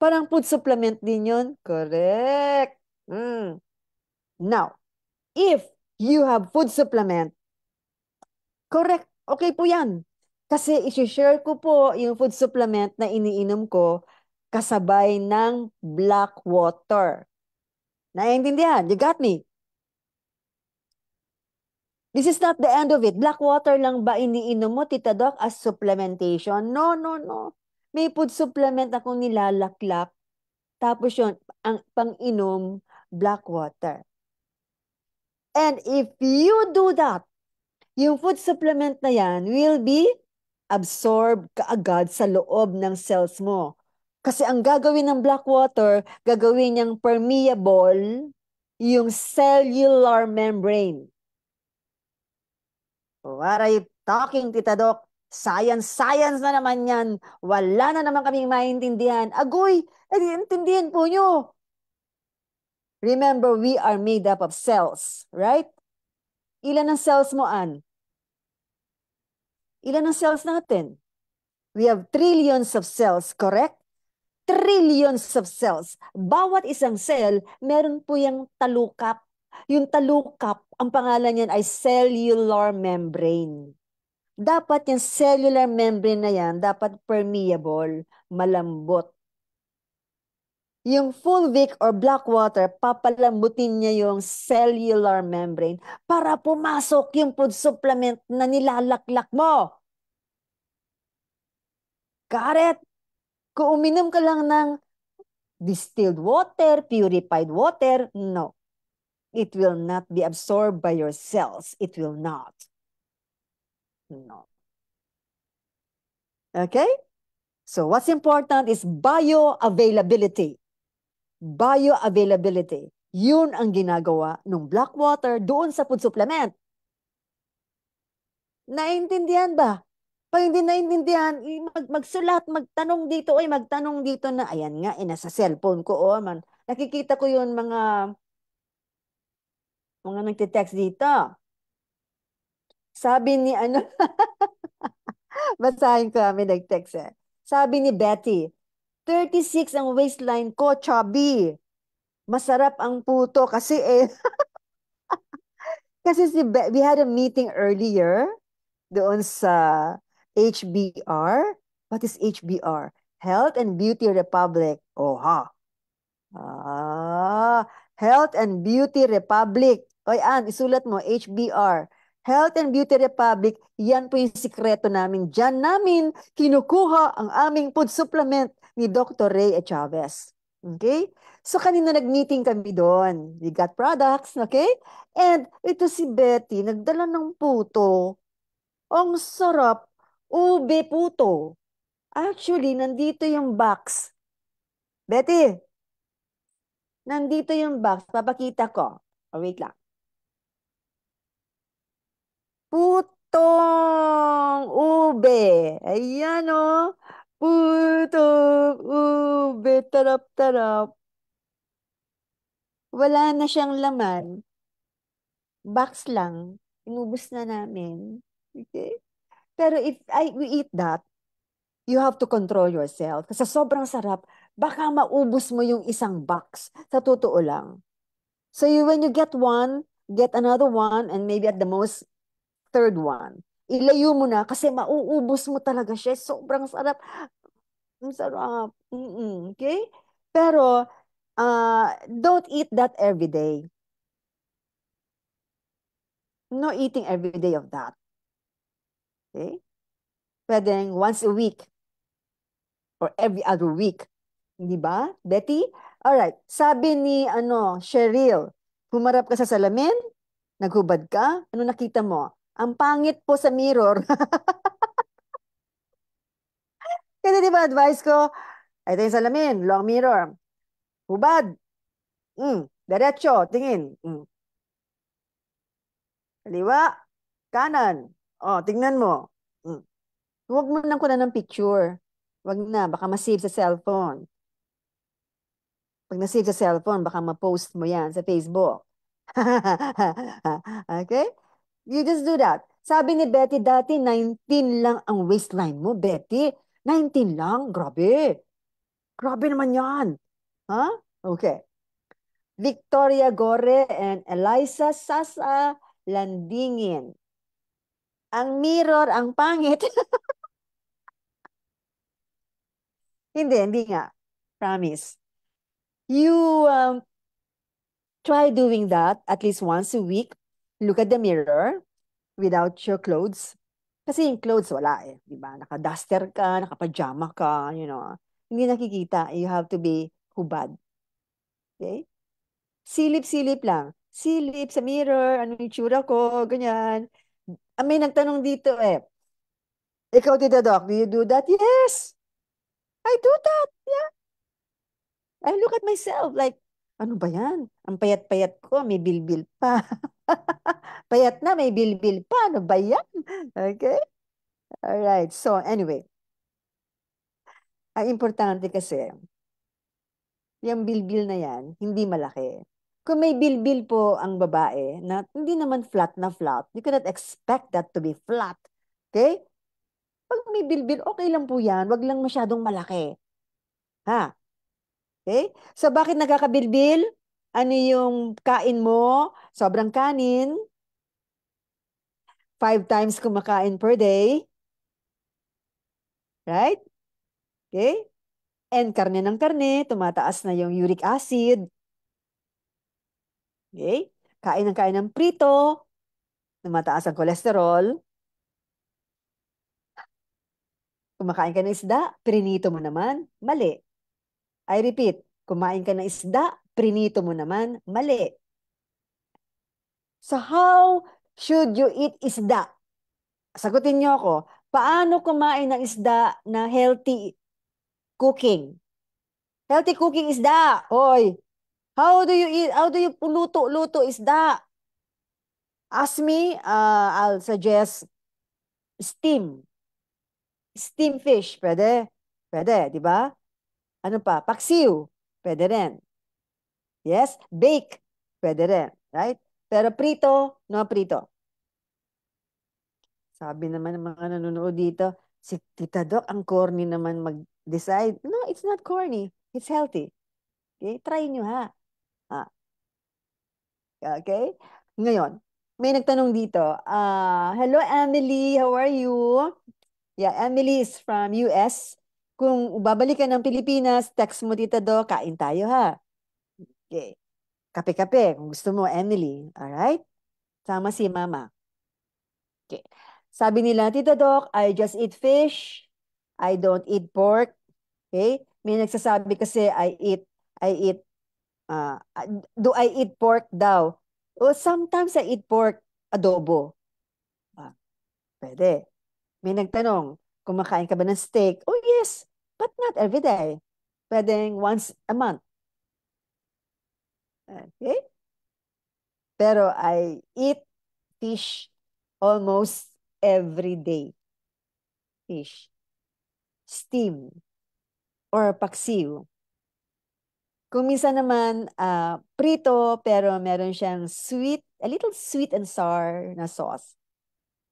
Parang food supplement din yun. Correct. Mm. Now, if you have food supplement, correct Okay po yan. Kasi isi-share ko po yung food supplement na iniinom ko kasabay ng black water. Naiintindihan? You got me? This is not the end of it. Black water lang ba iniinom mo, Tita Doc, as supplementation? No, no, no. May food supplement akong nilalaklak. Tapos yun, ang pang-inom, black water. And if you do that, yung food supplement na yan will be absorbed kaagad sa loob ng cells mo. Kasi ang gagawin ng black water, gagawin niyang permeable yung cellular membrane. What are you talking, Tita Doc? Science, science na naman yan. Wala na naman kaming maintindihan. Agoy, intindihan po nyo. Remember, we are made up of cells, right? Ilan ang cells mo, Ann? Ilan ang cells natin? We have trillions of cells, correct? Trillions of cells. Bawat isang cell, meron po yung talukap. Yung talukap, ang pangalan niyan ay cellular membrane. Dapat yung cellular membrane na yan, dapat permeable, malambot. Yung fulvic or black water, papalambutin niya yung cellular membrane para pumasok yung food supplement na nilalaklak mo. Got it? Kung uminom ka lang ng distilled water, purified water, no. It will not be absorbed by your cells. It will not. No. Okay? So what's important is bioavailability. Bioavailability. Yun ang ginagawa ng black water doon sa food supplement. Naintindihan ba? Pag hindi naintindihan, magsulat, magtanong dito, ay magtanong dito na, ayan nga, nasa cellphone ko, oh, man. Nakikita ko yun, mga nagtitext dito. Sabi ni, ano, basahin ko, may nag-text eh. Sabi ni Betty, 36 ang waistline ko, chubby. Masarap ang puto kasi kasi we had a meeting earlier doon sa HBR. What is HBR? Health and Beauty Republic. Oh, ha. Health and Beauty Republic. Oy, Ann, isulat mo, HBR. Health and Beauty Republic, yan po yung sikreto namin. Diyan namin kinukuha ang aming food supplement ni Dr. Ray Chavez. Okay? So, kanina nag-meeting kami doon. We got products, okay? And ito si Betty, nagdala ng puto. Ang sarap. Ube puto. Actually, nandito yung box. Betty, nandito yung box. Papakita ko. Oh, wait lang. Putong ube. Ayan o. Putong ube. Tarap-tarap. Wala na siyang laman. Box lang. Inubos na namin. Okay? Pero if we eat that, you have to control yourself. Kasi sobrang sarap, baka maubos mo yung isang box. Sa totoo lang. So when you get one, get another one, and maybe at the most, third one. Ilayo mo na kasi mauubos mo talaga siya. Sobrang sarap. Ang sarap. Okay? Pero, don't eat that every day. No eating every day of that. Okay? Pwedeng once a week or every other week. Di ba, Betty? Alright. Sabi ni, Cheryl, humarap ka sa salamin, naghubad ka, ano nakita mo? Ang pangit po sa mirror. Kasi di ba advice ko, ito yung salamin, long mirror. Hubad. Diretso, tingin. Kaliwa, kanan. Oh, tingnan mo. Huwag mo nang kunan ng picture. Huwag na, baka ma-save sa cellphone. Pag na-save sa cellphone, baka ma-post mo yan sa Facebook. Okay? You just do that. Sabi ni Betty dati, 19 lang ang waistline mo, Betty. 19 lang? Grabe. Grabe naman yan. Huh? Okay. Victoria Gore and Eliza Sasa Landingin. Ang mirror, ang pangit. Hindi nga. Promise. You try doing that at least once a week. Look at the mirror without your clothes. Kasi yung clothes, wala eh. Di ba? Naka-duster ka, naka-pajama ka, you know. Hindi nakikita. You have to be hubad. Okay? Silip-silip lang. Silip sa mirror, ano yung tsura ko, ganyan. May nagtanong dito eh, ikaw, Tita Doc, do you do that? Yes, I do that. Yeah. I look at myself like, ano ba yan? Ang payat-payat ko, may bilbil pa. Payat na, may bilbil pa. Ano ba yan? Okay? Alright. So, anyway, ang importante kasi, yung bilbil na yan, hindi malaki. Kung may bilbil po ang babae na hindi naman flat na flat, you cannot expect that to be flat. Okay? Pag may bilbil, okay lang po yan. Wag lang masyadong malaki. Ha? Okay? So, bakit nagkakabilbil? Ano yung kain mo? Sobrang kanin. 5 times kumakain per day. Right? Okay? And karne ng karne, tumataas na yung uric acid. Okay? Kain ng prito, tumataas ang kolesterol. Kumakain ka ng isda, prinito mo naman, mali. I repeat, kumain ka ng isda, prinito mo naman, mali. So how should you eat isda? Sagutin niyo ako, paano kumain ng isda na healthy cooking? Healthy cooking isda. Hoy, how do you eat? How do you luto isda? Ask me, I'll suggest steam. Steam fish, pwede. Pwede, di ba? Ano pa? Paksiw. Pwede rin. Yes? Bake. Pwede rin. Right? Pero prito, no prito. Sabi naman ng mga nanonood dito, si Tita Doc, ang corny naman mag-decide. No, it's not corny. It's healthy. Okay? Try nyo ha. Ah, okay? Ngayon, may nagtanong dito, hello Emily, how are you? Yeah, Emily is from US. Kung babalik ka ng Pilipinas, text mo Tita Doc, kain tayo ha. Okay. Kape-kape, kung gusto mo, Emily. Alright? Sama si Mama. Okay. Sabi nila, Tita Doc, I just eat fish. I don't eat pork. Okay? May nagsasabi kasi I eat, uh, do I eat pork daw? Oh, sometimes I eat pork adobo. Ah, pwede. May nagtanong, kumakain ka ba ng steak? Oh, yes, but not every day. Pwedeng once a month. Okay? Pero I eat fish almost every day. Fish. Steam or paksiw. Kung minsan naman, prito, pero meron siyang sweet, a little sweet and sour na sauce.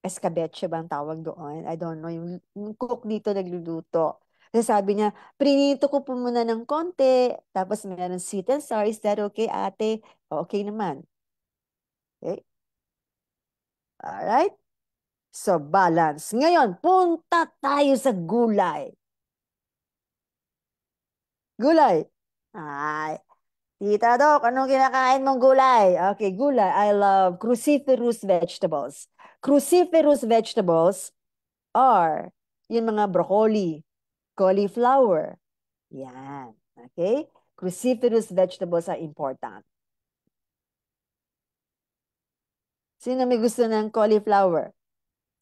Escabeche ba ang tawag doon? I don't know. Yung cook dito nagluluto. Kasi sabi niya, prinito ko po muna ng konti, tapos meron sweet and sour. Is that okay, ate? Okay naman. Okay? Alright? So, balance. Ngayon, punta tayo sa gulay. Gulay. Ay, Tita Doc, anong kinakain mong gulay? Okay, gulay. I love cruciferous vegetables. Cruciferous vegetables are yung mga broccoli, cauliflower. Yan. Okay? Cruciferous vegetables are important. Sino may gusto ng cauliflower?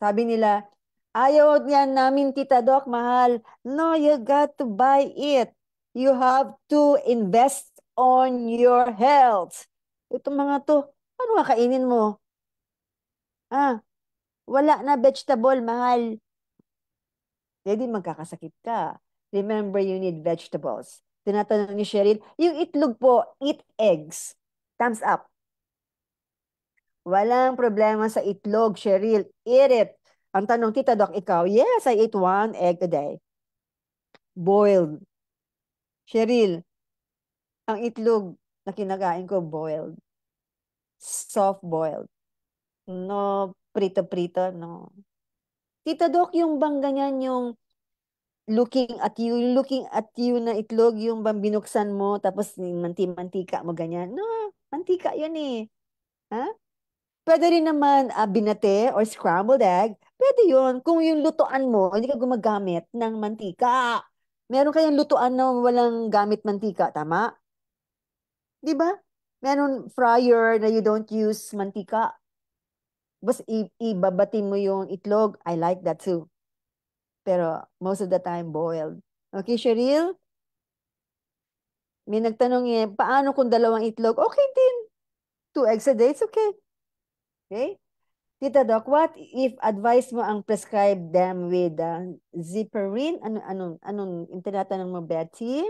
Sabi nila, ayaw niyan namin, Tita Doc, mahal. No, you got to buy it. You have to invest on your health. Itong mga to, ano nga kainin mo? Ah, wala na vegetable, mahal. Hindi magkakasakit ka. Remember, you need vegetables. Tinatanong ni Cheryl, yung itlog po, eat eggs. Thumbs up. Walang problema sa itlog, Cheryl. Eat it. Ang tanong, Tita Doc, ikaw, yes, I eat 1 egg a day. Boiled. Cheryl, ang itlog na kinakain ko, boiled. Soft boiled. No, prito-prito, no. Tita Doc, yung bang ganyan yung looking at you na itlog, yung bang binuksan mo, tapos mantika mo ganyan. No, mantika yun eh. Ha? Pwede rin naman binate or scrambled egg. Pwede yun. Kung yung lutuan mo, hindi ka gumagamit ng mantika. Meron kayang lutuan na walang gamit mantika, tama? Di ba? Meron fryer na you don't use mantika. Bas ibabati mo yung itlog. I like that too. Pero most of the time, boiled. Okay, Cheryl? May nagtanong paano kung dalawang itlog? Okay din. Two eggs a day, it's okay. Okay? Tita Doc, what if advice mo ang prescribe them with Zipperin? Anong tinatanong mo, Betty?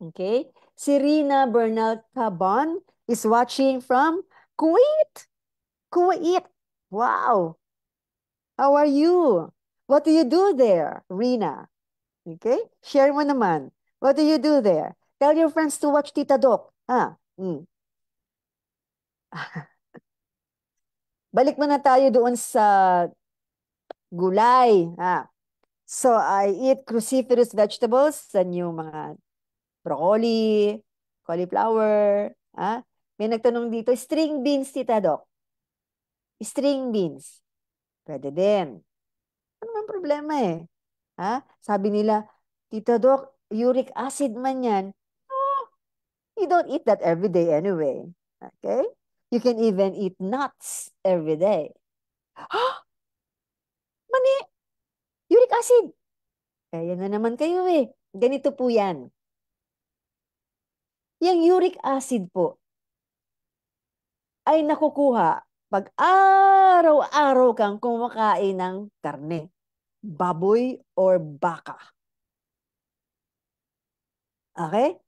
Okay. Serena Bernal Cabon is watching from Kuwait. Kuwait. Wow. How are you? What do you do there, Rina? Okay? Share mo naman. What do you do there? Tell your friends to watch Tita Doc. Ha? Mm. Balik muna tayo doon sa gulay. Ha? So, I eat cruciferous vegetables, sa yung mga broccoli, cauliflower. Ha? May nagtanong dito, string beans, Tita Doc. String beans. Pwede din. Ano man problema eh. Ha? Sabi nila, Tita Doc, uric acid man yan. Oh, you don't eat that every day anyway. Okay? You can even eat nuts every day. Mani, uric acid. Kaya na naman kayo eh. Ganito po yan. Yung uric acid po ay nakukuha pag araw-araw kang kumakain ng karne, baboy or baka. Okay?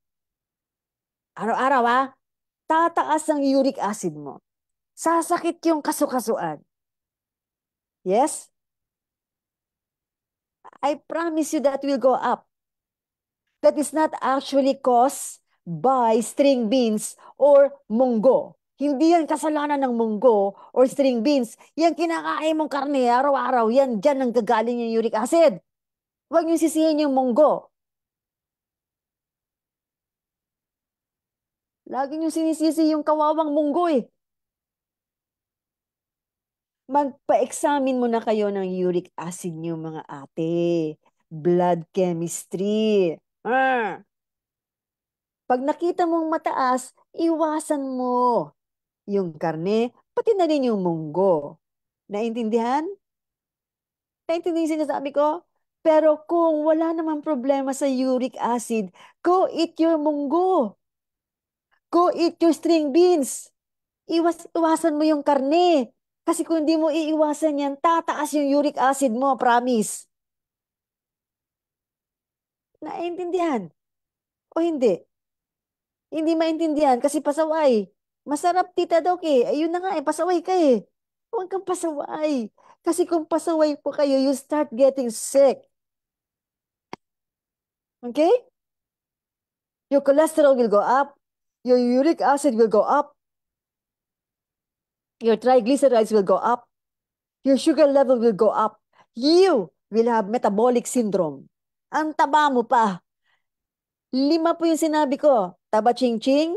Araw-araw tataas ang uric acid mo. Sasakit yung kasukasuan. Yes? I promise you that will go up. That is not actually caused by string beans or munggo. Hindi yan kasalanan ng munggo or string beans. Yan kinakain mong karne araw-araw. Yan, dyan ang gagaling yung uric acid. Huwag niyo sisihin yung munggo. Lagi niyo sinisisi yung kawawang munggo eh. Magpa-examine muna kayo ng uric acid niyo mga ate. Blood chemistry. Ah. Pag nakita mong mataas, iwasan mo yung karne, pati na rin yung munggo. Naintindihan? Naintindihan yung sinasabi ko? Pero kung wala namang problema sa uric acid, go eat your munggo. Go eat your string beans. Iwasan mo yung karne. Kasi kung hindi mo iiwasan yan, tataas yung uric acid mo, promise. Naintindihan? O hindi? Hindi maintindihan kasi pasaway. Masarap tita Doc eh. Ayun na nga eh, pasaway ka eh. Huwag kang pasaway. Kasi kung pasaway po kayo, you start getting sick. Okay? Your cholesterol will go up. Your uric acid will go up. Your triglycerides will go up. Your sugar level will go up. You will have metabolic syndrome. Ang taba mo pa. 5 po yung sinabi ko. Taba ching-ching,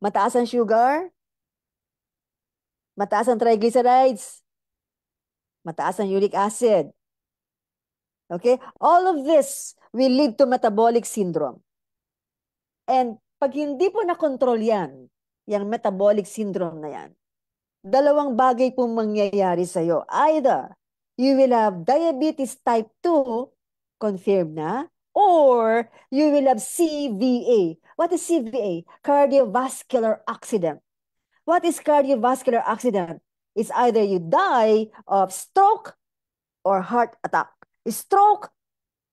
mataas ang sugar, mataas ang triglycerides, mataas ang uric acid. Okay? All of this will lead to metabolic syndrome. And pag hindi po na-control yan, yung metabolic syndrome na yan, dalawang bagay pong mangyayari sa'yo. Either you will have diabetes type 2, confirmed na, or you will have CVA. What is CVA? Cardiovascular accident. What is cardiovascular accident? It's either you die of stroke or heart attack. Stroke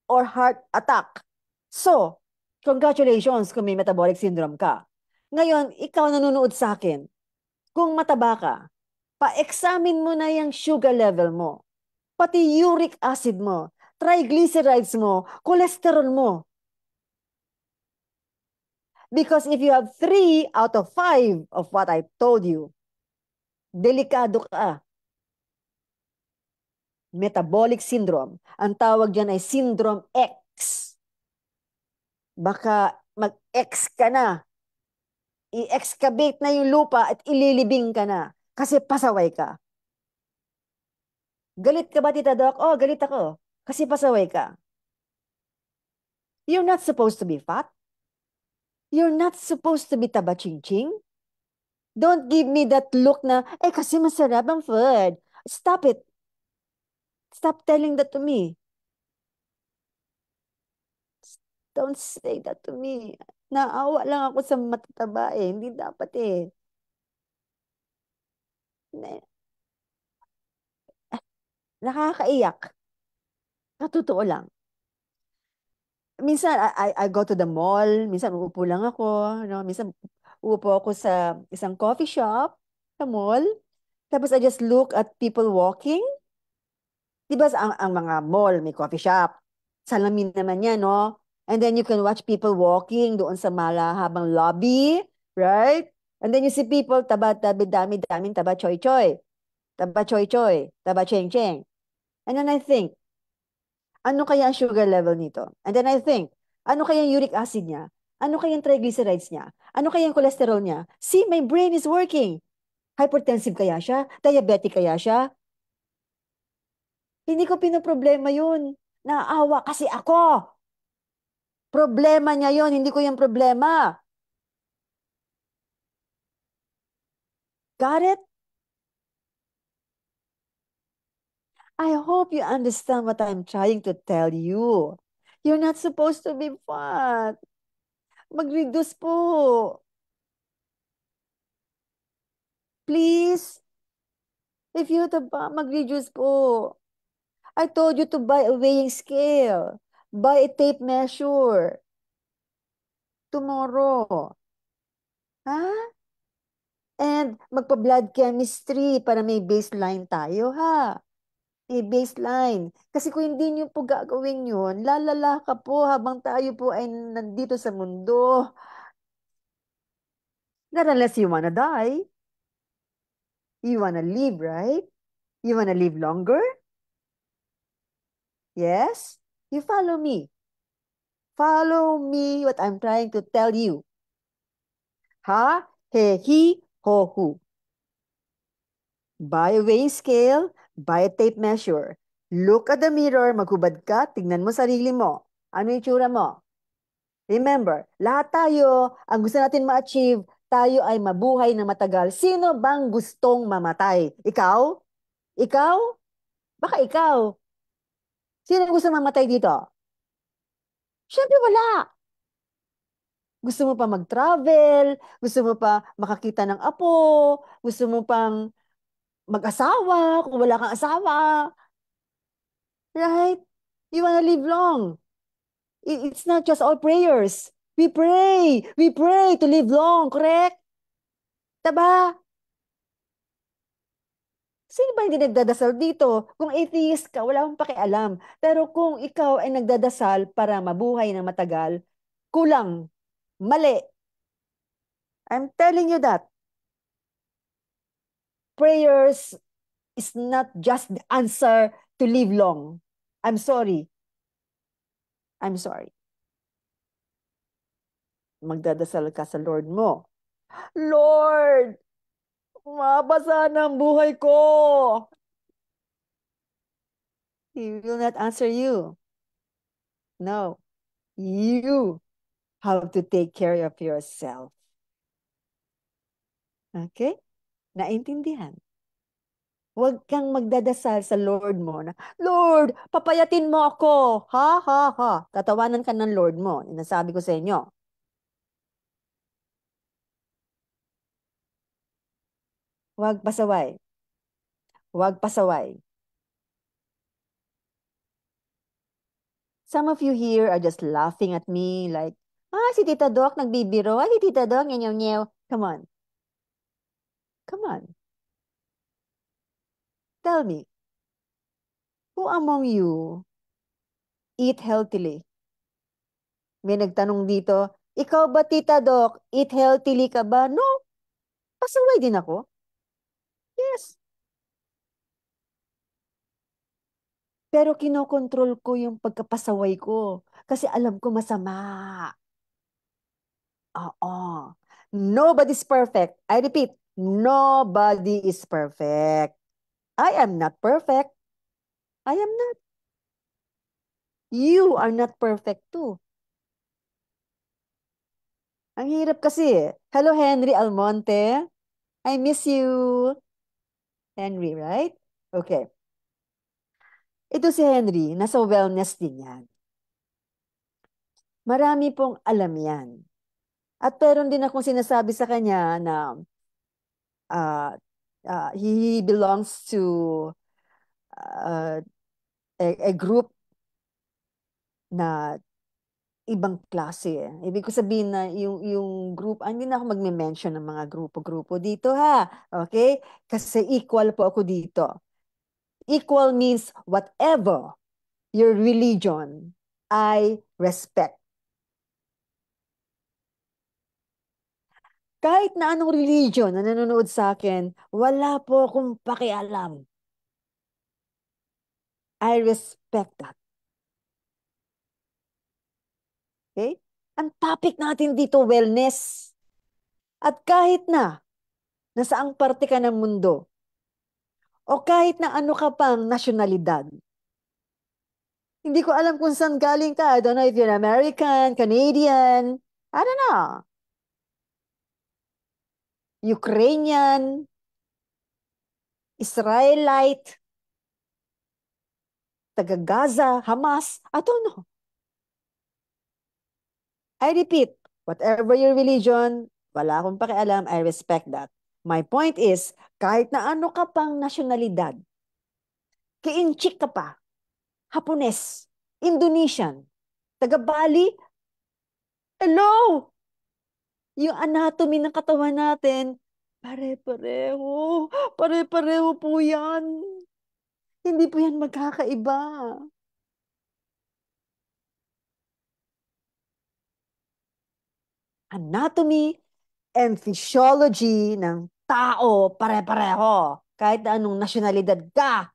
or heart attack. So, congratulations kung may metabolic syndrome ka. Ngayon, ikaw nanonood sa akin. Kung mataba ka, pa-examine mo na yung sugar level mo, pati uric acid mo, triglycerides mo, cholesterol mo. Because if you have 3 out of 5 of what I told you, delikado ka. Metabolic syndrome. Ang tawag dyan ay syndrome X. Baka mag-X ka na. I-excavate na yung lupa at ililibing ka na. Kasi pasaway ka. Galit ka ba, Tita Doc? Oh, galit ako. Kasi pasaway ka. You're not supposed to be fat. You're not supposed to be taba-ching-ching. Don't give me that look na, eh kasi masarap ang food. Stop it. Stop telling that to me. Don't say that to me. Naawa lang ako sa matataba eh. Hindi dapat eh. Na- Nakakaiyak. Totoo lang. Minsan, I go to the mall. Minsan, uupo lang ako. No? Minsan, uupo ako sa isang coffee shop sa mall. Tapos, I just look at people walking. Di ba ang mga mall, may coffee shop. Salamin naman yan, no? And then you can watch people walking doon sa malahabang lobby, right? And then you see people, taba, tabi, dami, daming taba, choy, choy. Taba, choy, choy. Taba, cheng, cheng. And then I think, ano kaya ang sugar level nito? And then I think, ano kaya ang uric acid niya? Ano kaya ang triglycerides niya? Ano kaya ang cholesterol niya? See, my brain is working. Hypertensive kaya siya? Diabetic kaya siya? Hindi ko pinoproblema yun. Naawa kasi ako. Problema niya yun, hindi ko yung problema. Got it? I hope you understand what I'm trying to tell you. You're not supposed to be fat. Mag-reduce po. Please, if you to mag-reduce po. I told you to buy a weighing scale. Buy a tape measure. Tomorrow. Ha? And magpa-blood chemistry para may baseline tayo, ha? May baseline. Kasi kung hindi niyo po gagawin yun, lalala ka po habang tayo po ay nandito sa mundo. Not unless you wanna die. You wanna live, right? You wanna live longer? Yes? You follow me. Follow me what I'm trying to tell you. Ha? He, he, ho, who. Buy a weighing scale, buy a tape measure. Look at the mirror, maghubad ka, tignan mo sarili mo. Ano yung tsura mo? Remember, lahat tayo, ang gusto natin ma-achieve, tayo ay mabuhay na matagal. Sino bang gustong mamatay? Ikaw? Ikaw? Baka ikaw. Sino gusto mamatay dito? Siyempre wala. Gusto mo pa mag-travel, gusto mo pa makakita ng apo, gusto mo pang mag-asawa kung wala kang asawa, right? You wanna live long. It's not just all prayers. We pray to live long, correct? Taba? Sino ba hindi nagdadasal dito? Kung atheist ka, wala akong pakialam. Pero kung ikaw ay nagdadasal para mabuhay ng matagal, kulang, mali. I'm telling you that. Prayers is not just the answer to live long. I'm sorry. I'm sorry. Magdadasal ka sa Lord mo. Lord, mabasa ng buhay ko. He will not answer you. No. You have to take care of yourself. Okay? Naintindihan? Huwag kang magdadasal sa Lord mo na, Lord, papayatin mo ako. Ha, ha, ha. Tatawanan ka ng Lord mo. Yung nasabi ko sa inyo. Huwag pasaway. Huwag pasaway. Some of you here are just laughing at me like, si Tita Doc nagbibiro. Si Tita Doc, nyaw-nyaw. Come on. Come on. Tell me, who among you eat healthily? May nagtanong dito, ikaw ba, Tita Doc, eat healthily ka ba? No, pasaway din ako. Yes. Pero kinokontrol ko yung pagkapasaway ko. Kasi alam ko masama. Oo. Nobody's perfect. I repeat, nobody is perfect. I am not perfect. I am not. You are not perfect too. Ang hirap kasi eh. Hello, Henry Almonte. I miss you. Henry, right? Okay. Ito si Henry, nasa wellness din yan. Marami pong alam yan. At meron din akong sinasabi sa kanya na uh, he belongs to uh, a group na ibang klase eh. Ibig ko sabihin na yung group, hindi na ako magme-mention ng mga grupo-grupo dito ha. Okay? Kasi equal po ako dito. Equal means whatever your religion, I respect. Kahit na anong religion na nanonood sa akin, wala po akong pakialam. I respect that. Okay? Ang topic natin dito, wellness. At kahit na nasaang parte ka ng mundo, o kahit na ano ka pang nasyonalidad, hindi ko alam kung saan galing ka. I don't know if you're American, Canadian, I don't know, Ukrainian, Israelite, taga Gaza, Hamas, I don't know. I repeat, whatever your religion, wala akong pakialam, I respect that. My point is, kahit na ano ka pang nasyonalidad, kiinchik ka pa, Hapones, Indonesian, taga Bali, hello! Yung anatomy ng katawan natin, pare-pareho. Pare-pareho po yan. Hindi po yan magkakaiba. Anatomy and physiology ng tao, pare-pareho. Kahit na anong nasyonalidad ka.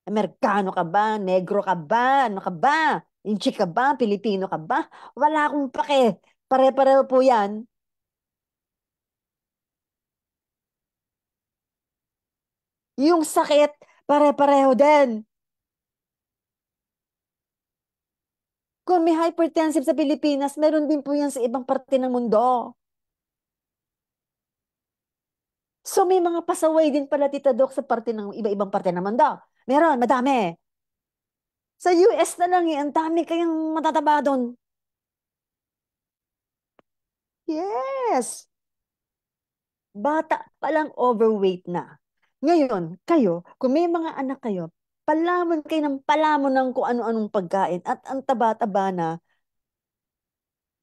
Amerikano ka ba? Negro ka ba? Ano ka ba? Inchi ka ba? Pilipino ka ba? Wala akong pake. Pare-pareho po yan. Yung sakit, pare-pareho din. Kung may hypertensive sa Pilipinas, meron din po yan sa ibang parte ng mundo. So may mga pasaway din pala, Tita Doc, sa parte ng iba-ibang parte ng mundo. Meron, madami. Sa US na lang eh, ang dami kayang matataba doon. Yes. Bata pa lang overweight na. Ngayon, kayo, kung may mga anak kayo, palamon kayo ng palamon ng kung ano-anong pagkain at ang taba-taba na,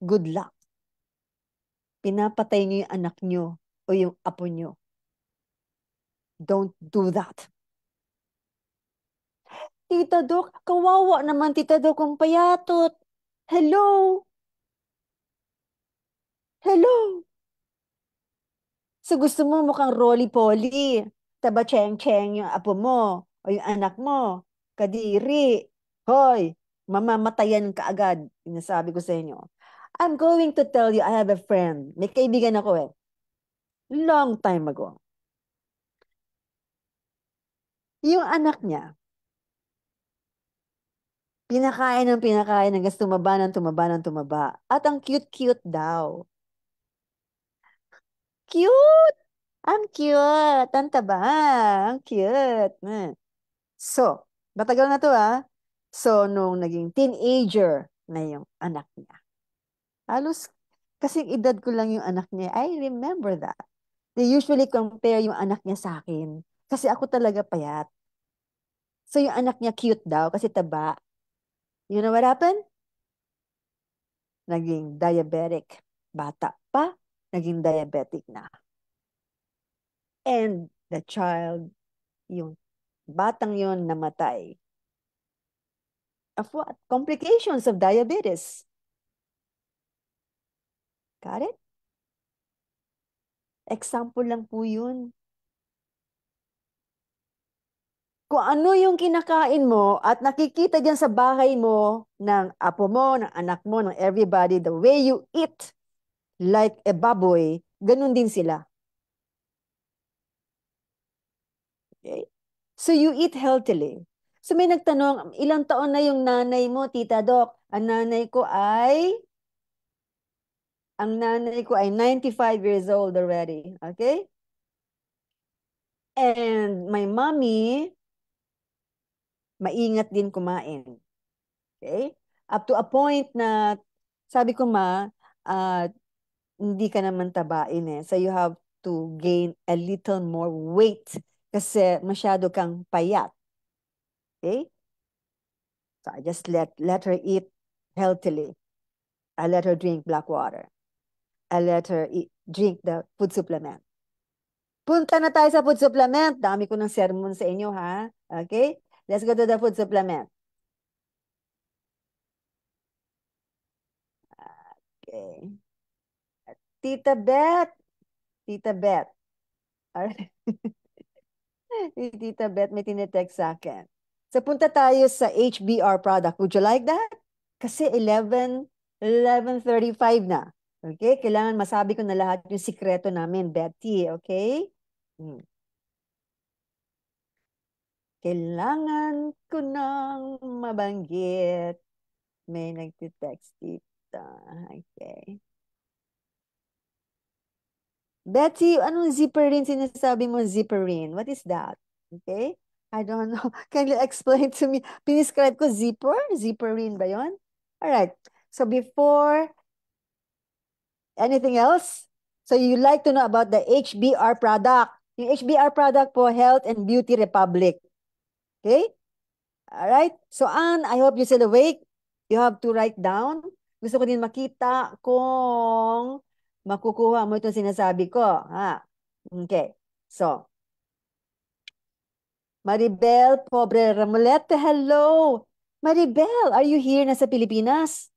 good luck. Pinapatay niyo yung anak niyo o yung apo niyo. Don't do that. Tita Doc, kawawa naman Tita Doc kung payatot. Hello? Hello? So gusto mo mukhang roly-poly. Taba cheng-cheng yung apo mo o yung anak mo. Kadiri. Hoy, mamamatayan ka agad. Sinasabi ko sa inyo. I'm going to tell you, I have a friend. May kaibigan ako eh. Long time ago. Yung anak niya, pinakain ng pinakain hanggang tumaba ng tumaba ng tumaba. At ang cute-cute daw. Cute! Ang cute! Ang taba! Ang cute! So, matagal na to ah. So, nung naging teenager na yung anak niya. Halos kasing edad ko lang yung anak niya. I remember that. They usually compare yung anak niya sa akin. Kasi ako talaga payat. So, yung anak niya cute daw kasi taba. You know what happened? Naging diabetic. Bata pa, naging diabetic na. And the child, yung batang yon namatay. Of what? Complications of diabetes. Got it? Example lang po yun. Kung ano yung kinakain mo at nakikita diyan sa bahay mo, ng apo mo, ng anak mo, ng everybody, the way you eat like a baboy, ganun din sila. Okay? So you eat healthily. So may nagtanong, ilang taon na yung nanay mo, Tita Doc? Ang nanay ko ay 95 years old already. Okay? And my mommy, maingat din kumain. Okay? Up to a point na, sabi ko uh, hindi ka naman tabain eh. So you have to gain a little more weight kasi masyado kang payat. Okay? So I just let her eat healthily. I let her drink black water. I let her drink the food supplement. Punta na tayo sa food supplement. Dami ko ng sermon sa inyo, ha? Okay? Let's go to the food supplement. Okay. Tita Beth. Tita Beth. Alright. Si Tita Beth may tinetext sa akin. So punta tayo sa HBR product. Would you like that? Kasi 11:35 na. Okay? Kailangan masabi ko na lahat yung sikreto namin, Betty. Okay? Hmm. Kailangan ko nang mabanggit. May nagtitext dito. Okay. Betsy, anong zipperin sinasabi mo zipperin? What is that? Okay? I don't know. Can you explain to me? Piniscribe ko zipper? Zipperin ba yun? Alright. So before anything else, so you like to know about the HBR product. Yung HBR product po, Health and Beauty Republic. Okay? Alright? So Anne, I hope you're still awake. You have to write down. Gusto ko din makita kung makukuha mo itong sinasabi ko. Ha? Okay. So, Maribel Pobre Ramulete, hello! Maribel, are you here na sa Pilipinas?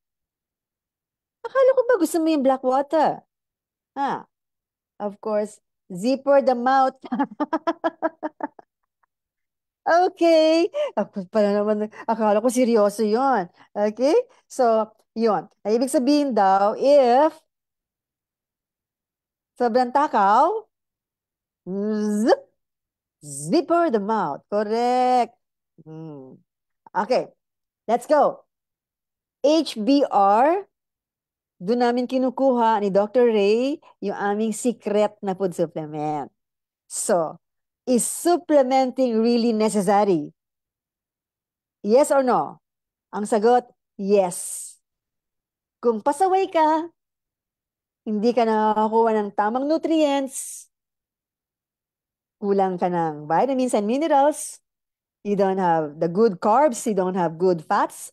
Akala ko ba gusto mo yung black water? Ha? Of course, zipper the mouth. Okay. Ako pala naman, akala ko seryoso yon. Okay? So, yon. Ay, ibig sabihin daw, if sobrang takaw, zip, zipper the mouth. Correct. Hmm. Okay. Let's go. HBR, doon namin kinukuha ni Dr. Ray yung aming secret na food supplement. So, is supplementing really necessary? Yes or no? Ang sagot, yes. Kung pasaway ka, hindi ka nakakakuha ng tamang nutrients, kulang ka ng vitamins and minerals, you don't have the good carbs, you don't have good fats,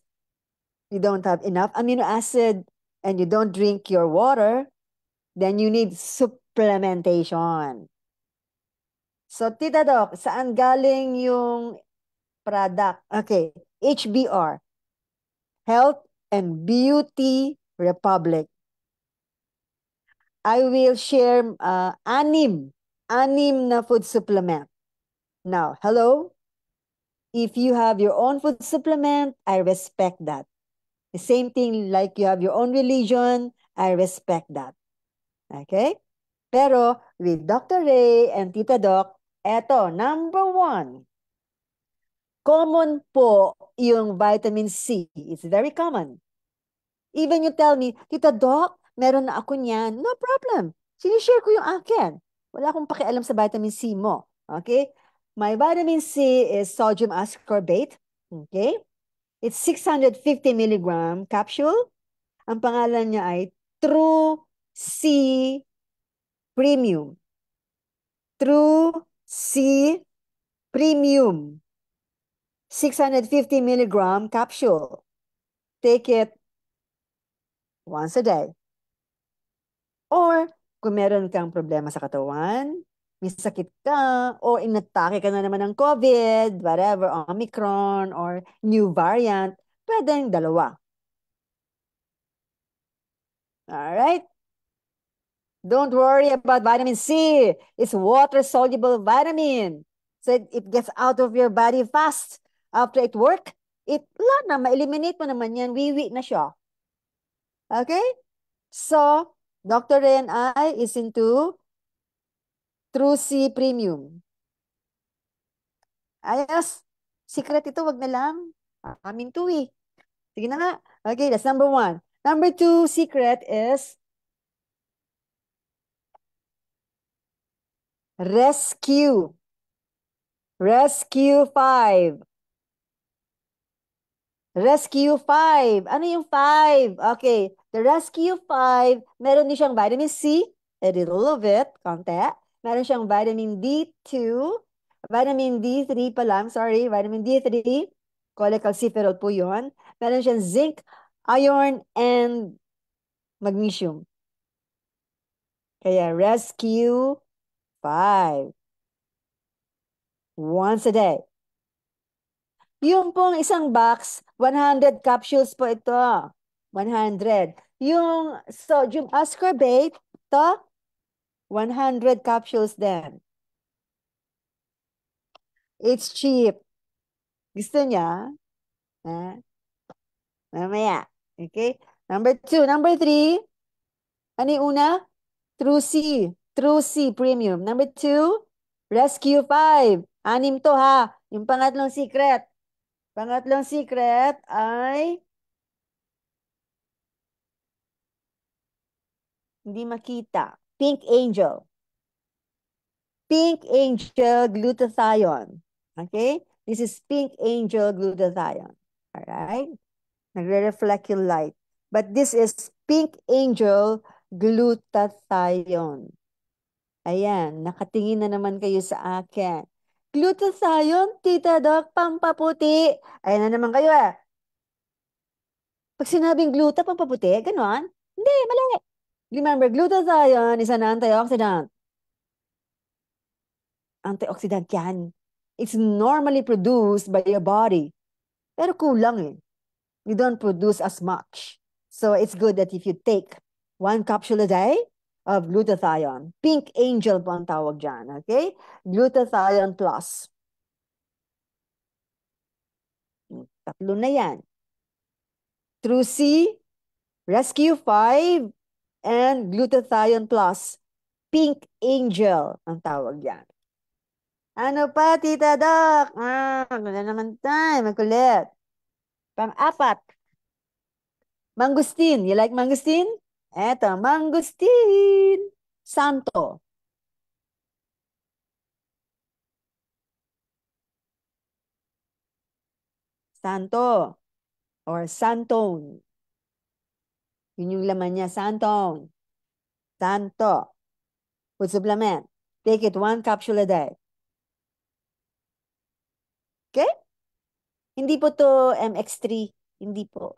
you don't have enough amino acid, and you don't drink your water, then you need supplementation. So, Tita Doc, saan galing yung product? Okay, HBR, Health and Beauty Republic. I will share anim na food supplement. Now, hello? If you have your own food supplement, I respect that. The same thing like you have your own religion, I respect that. Okay? Pero with Dr. Ray and Tita Doc, eto, number one, common po yung vitamin C. It's very common. Even you tell me, Tita Doc, meron na ako niyan. No problem. Sinishare ko yung akin. Wala akong pakialam sa vitamin C mo. Okay? My vitamin C is sodium ascorbate. Okay? It's 650 milligram capsule. Ang pangalan niya ay True C Premium. True C Premium. 650 milligram capsule. Take it once a day. Or kung meron kang problema sa katawan, may sakit ka, o inatake ka na naman ng COVID, whatever, Omicron, or new variant, pwedeng dalawa. Alright? Don't worry about vitamin C. It's water-soluble vitamin. So it gets out of your body fast. After it work, wala na, ma-eliminate mo naman yan, wiwi na siya. Okay? So, Dr. Ray and I is into True C Premium. Ayos. Secret ito, wag na lang. Amin to eh. Sige na nga. Okay, that's number one. Number two secret is Rescue. Rescue 5. Rescue 5. Ano yung 5? Okay. The Rescue 5, meron din siyang vitamin C, a little of it, konti. Meron siyang vitamin D2, vitamin D3 pala, I'm sorry, vitamin D3, cholecalciferol po yun. Meron siyang zinc, iron, and magnesium. Kaya Rescue 5. Once a day. Yung pong isang box, 100 capsules po ito. 100. Yung sodium ascorbate, ito, 100 capsules din. It's cheap. Gusto niya? Eh? Mamaya. Okay? Number two. Number three, ano yung una? True C. True C Premium. Number two, Rescue 5. Anim to ha. Yung pangatlong secret. Pangatlong secret ay hindi makita. Pink Angel. Pink Angel Glutathione. Okay? This is Pink Angel Glutathione. All right? Nagre-reflect yung light. But this is Pink Angel Glutathione. Ayan, nakatingin na naman kayo sa akin. Glutathione, Tita Doc, pampaputi. Ayan na naman kayo eh. Pag sinabing gluta, pampaputi, ganon? Hindi, mali. Remember, glutathione is an antioxidant. Antioxidant yan. It's normally produced by your body. Pero kulang eh. You don't produce as much. So it's good that if you take 1 capsule a day of glutathione, Pink Angel po ang tawag dyan, okay? Glutathione plus. Tatlo na yan. True C, Rescue 5, and Glutathione plus. Pink Angel ang tawag yan. Ano pa, Tita Doc? Wala naman tayo. Makulit. Pang-apat. Mangustin. You like mangustin? Eto, mangustin. Santo. Santo. Or santone. Yun yung laman niya. Santone. Santo. Food supplement. Take it 1 capsule a day. Okay? Hindi po to MX3. Hindi po.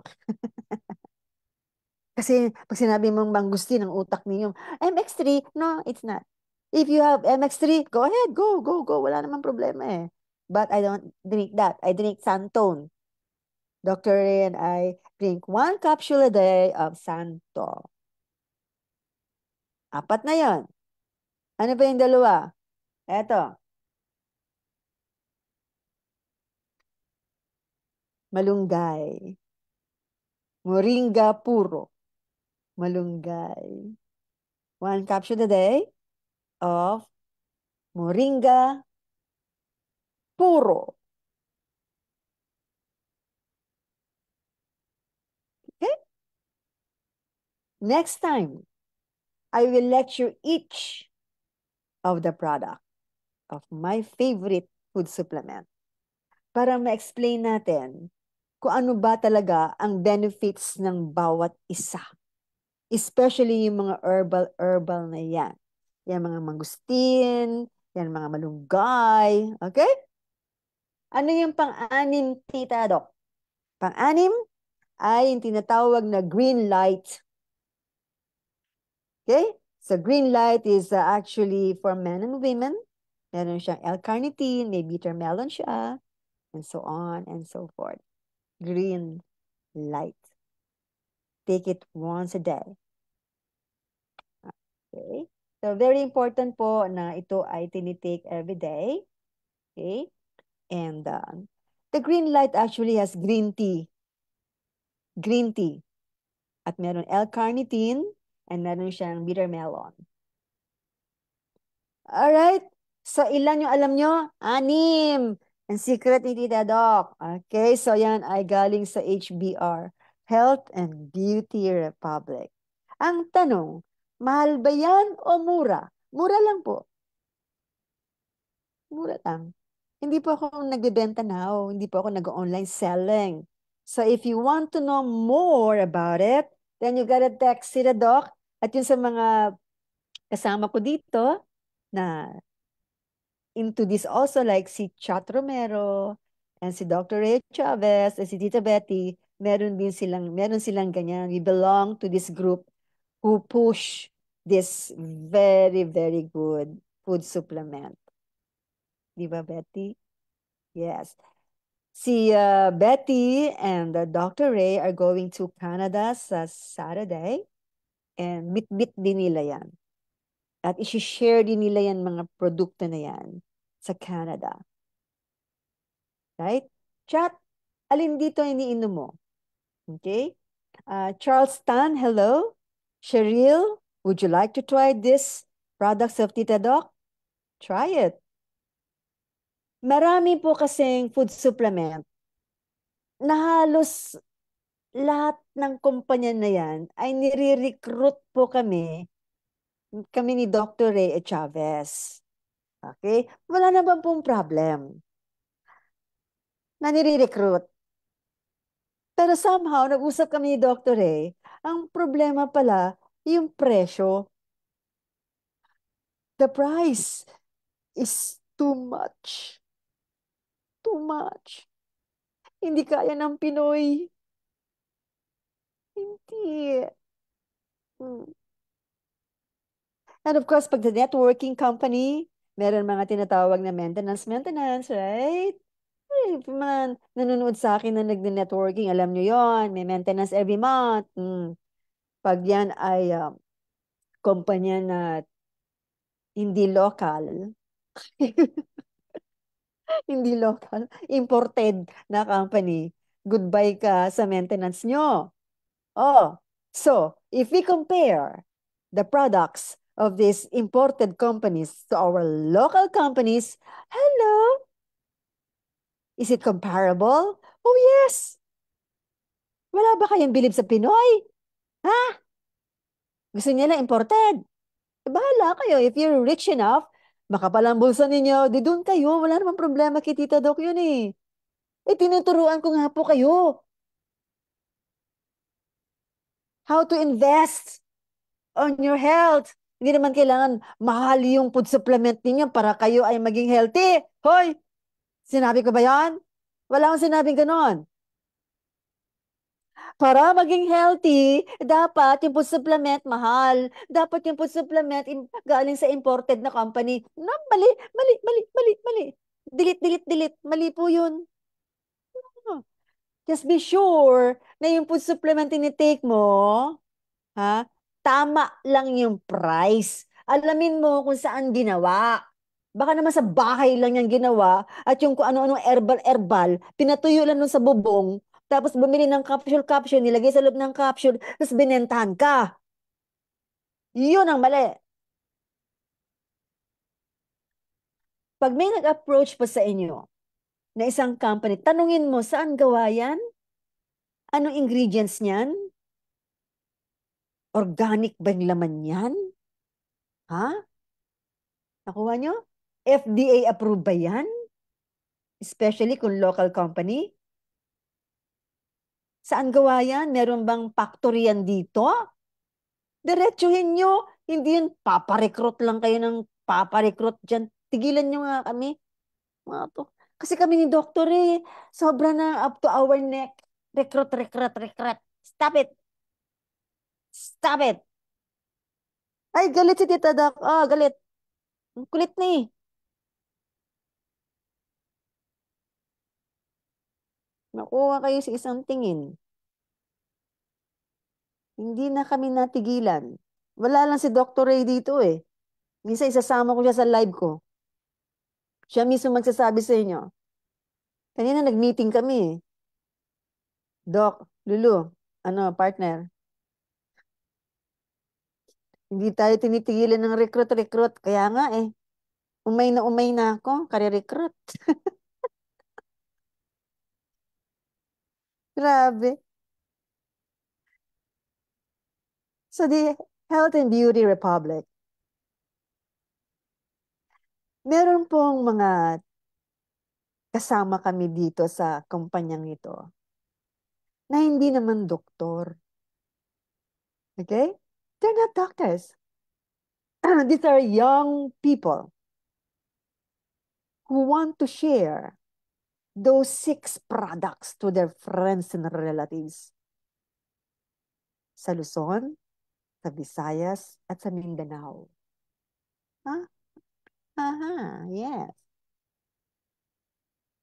Kasi pag sinabi mong mangustin ang utak ninyo, MX3, no, it's not. If you have MX3, go ahead, go, go, go. Wala namang problema eh. But I don't drink that. I drink Santone. Dr. Ray and I drink 1 capsule a day of Santo. Apat na yon. Ano pa yung dalawa? Eto. Malunggay. Moringa puro. Malunggay. 1 capsule a day of Moringa puro. Okay? Next time, I will lecture each of the product of my favorite food supplement para ma-explain natin kung ano ba talaga ang benefits ng bawat isa. Especially yung mga herbal na yan. Yan mga mangustin, yan mga malunggay. Okay? Ano yung pang-anim, Tita Doc? Pang-anim ay yung tinatawag na green light. Okay? So green light is actually for men and women. Meron siyang L-carnitine, may bitter melon siya, and so on and so forth. Green light. Take it once a day. Okay? So very important po na ito ay tinitake every day. Okay? And the green light actually has green tea. At meron L-carnitine and meron siyang bitter melon. Alright? So, ilan yung alam nyo? Anim. Ang secret ni Tita Doc. Okay, so yan ay galing sa HBR, Health and Beauty Republic. Ang tanong, mahal ba yan o mura? Mura lang po. Mura lang. Hindi po ako nagbebenta now. Hindi po ako nag-online selling. So if you want to know more about it, then you gotta text si the doc. At yun sa mga kasama ko dito na into this also like si Chat Romero and si Dr. Ray Chavez and si Tita Betty, meron silang ganyan. We belong to this group who push this very, very good food supplement. Di ba, Betty? Yes. Si Betty and Dr. Ray are going to Canada sa Saturday and bit-bit din nila yan. At isi-share din nila yan mga produkto na yan sa Canada. Right? Chat, alin dito iniinom mo? Okay? Charles Tan, hello. Cheryl, would you like to try this products of Tita Doc? Try it. Marami po kasing food supplement na halos lahat ng kumpanya na yan ay nire-recruit po kami ni Dr. Ray Chavez. Okay? Wala naman pong problem na nire-recruit. Pero somehow, nag-usap kami ni Dr. Ray, ang problema pala, yung presyo. The price is too much. Too much. Hindi kaya ng Pinoy. Hindi. Hmm. And of course, pag the networking company, meron mga tinatawag na maintenance, right? Ay, mga nanonood sa akin na nag-networking, alam nyo yon, may maintenance every month. Pag yan ay kumpanya na hindi local, hindi local, imported na company, goodbye ka sa maintenance nyo. Oh, so if we compare the products of these imported companies to our local companies, hello, is it comparable? Oh yes. Wala ba kayong bilib sa Pinoy? Ha? Gusto niya lang imported. Bahala kayo. If you're rich enough, makapal ang bulsa ninyo, di doon kayo. Wala namang problema kay Tita Doc yun eh. Eh, tinuturuan ko nga po kayo how to invest on your health. Hindi naman kailangan mahal yung food supplement ninyo para kayo ay maging healthy. Hoy, sinabi ko ba yan? Wala akong sinabing ganon. Para maging healthy, dapat yung food supplement mahal. Dapat yung food supplement galing sa imported na company. No, mali, mali, mali, mali, mali. Delete, delete, delete. Mali po yun. Oh, just be sure na yung food supplement tinitake mo, ha? Tama lang yung price. Alamin mo kung saan ginawa. Baka naman sa bahay lang yung ginawa at yung kung ano-anong herbal, pinatuyo lang nun sa bubong, tapos bumili ng capsule, nilagay sa loob ng capsule, tapos binentahan ka. Yun ang mali. Pag may nag-approach pa sa inyo na isang company, tanungin mo, saan gawa yan? Anong ingredients niyan? Organic ba yung laman yan? Ha? Nakuha nyo? FDA approved ba yan? Especially kung local company? Saan gawa yan? Meron bang factory yan dito? Diretsuhin nyo. Hindi yun, paparecruit lang kayo ng paparecruit dyan. Tigilan nyo nga kami. Mga to. Kasi kami ni Doktor eh, sobra na up to our neck. Recruit, recruit, recruit. Stop it. Stop it. Ay, galit si Tita Doc. Ah, galit. Ang kulit na eh. Nakuha kayo sa isang tingin. Hindi na kami natigilan. Wala lang si Dr. Ray dito eh. Minsan isasama ko siya sa live ko. Siya mismo magsasabi sa inyo. Kanina nag-meeting kami. Doc, Lulu, ano, partner, hindi tayo tinitigilan ng recruit. Kaya nga eh, umay na ako, kare-recruit. Grabe. So the Health and Beauty Republic, meron pong mga kasama kami dito sa kumpanyang ito na hindi naman doktor. Okay? They're not doctors. These are young people who want to share those six products to their friends and relatives sa Luzon, sa Visayas, at sa Mindanao. Huh? Aha, yes.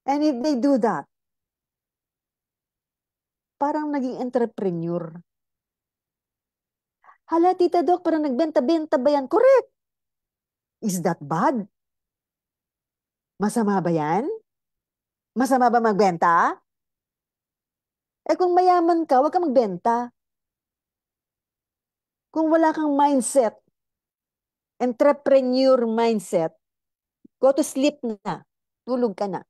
And if they do that, parang naging entrepreneur. Hala, Tita Doc, parang nagbenta-benta ba yan? Correct. Is that bad? Masama ba yan? Masama ba magbenta? Eh kung mayaman ka, huwag ka magbenta. Kung wala kang mindset, entrepreneur mindset, go to sleep na. Tulog ka na.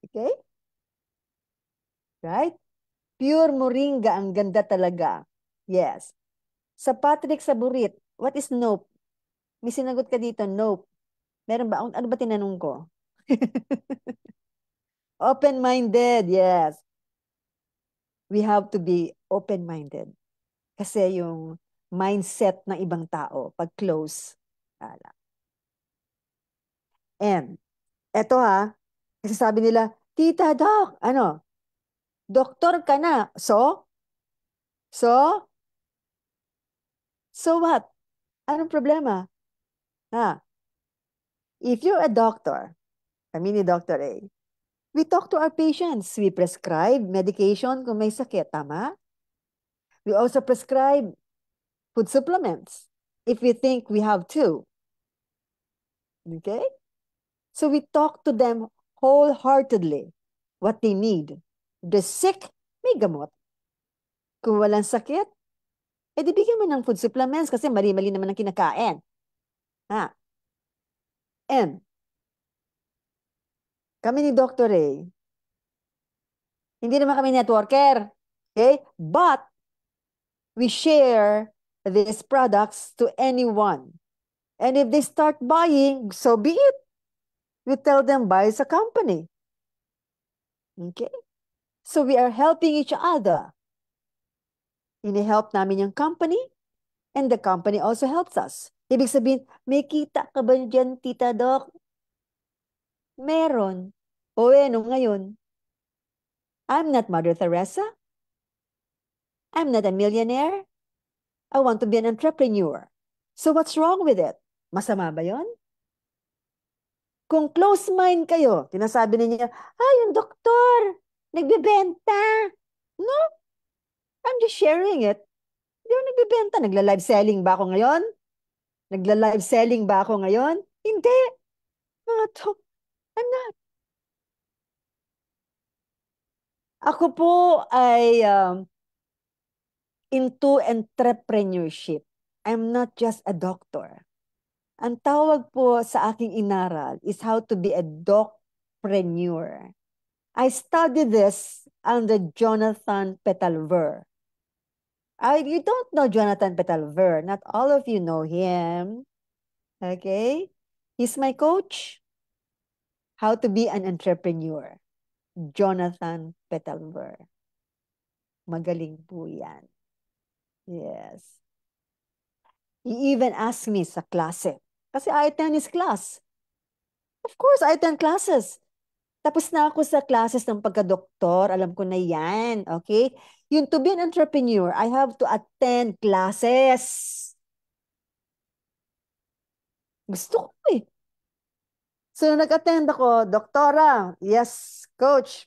Okay? Right? Pure moringa, ang ganda talaga. Yes. Sa Patrick Saburit, what is nope? May sinagot ka dito, nope. Meron ba? Ano ba tinanong ko? Open-minded, yes. We have to be open-minded. Kasi yung mindset ng ibang tao, pag close, ala. And, eto ha, kasi sabi nila, Tita Doc, ano, doktor ka na. So, so what? Anong problema? Ha? If you're a doctor, kami ni Dr. A, we talk to our patients. We prescribe medication kung may sakit, tama? We also prescribe food supplements if we think we have to. Okay? So we talk to them wholeheartedly what they need. If they're sick, may gamot. Kung walang sakit, di bigyan mo ng food supplements kasi mali-mali naman ang kinakain. Ha? And, kami ni Dr. Ray, hindi naman kami networker. Okay? But, we share these products to anyone. And if they start buying, so be it. We tell them buy sa company. Okay? So we are helping each other. Ini-help namin yung company and the company also helps us. Ibig sabihin, may kita ka ba dyan, Tita Doc? Meron. O nung ngayon, I'm not Mother Teresa. I'm not a millionaire. I want to be an entrepreneur. So what's wrong with it? Masama ba yon? Kung close mind kayo, tinasabi niya, yung doktor, nagbebenta. No, I'm just sharing it. Hindi ako nagbebenta. Nagla-live selling ba ako ngayon? Nagla-live selling ba ako ngayon? Hindi. Mga to, I'm not. Ako po ay into entrepreneurship. I'm not just a doctor. Ang tawag po sa aking inaral is how to be a docpreneur. I studied this under Jonathan Petalver. You don't know Jonathan Petalver. Not all of you know him. Okay? He's my coach. How to be an entrepreneur. Jonathan Petalver. Magaling po yan. Yes. He even asked me sa klase. Kasi I attend his class. Of course, I attend classes. Tapos na ako sa classes ng pagka-doktor. Alam ko na yan. Okay? Yung to be an entrepreneur, I have to attend classes. Gusto ko eh. So, nag-attend ako, doktora, yes, coach.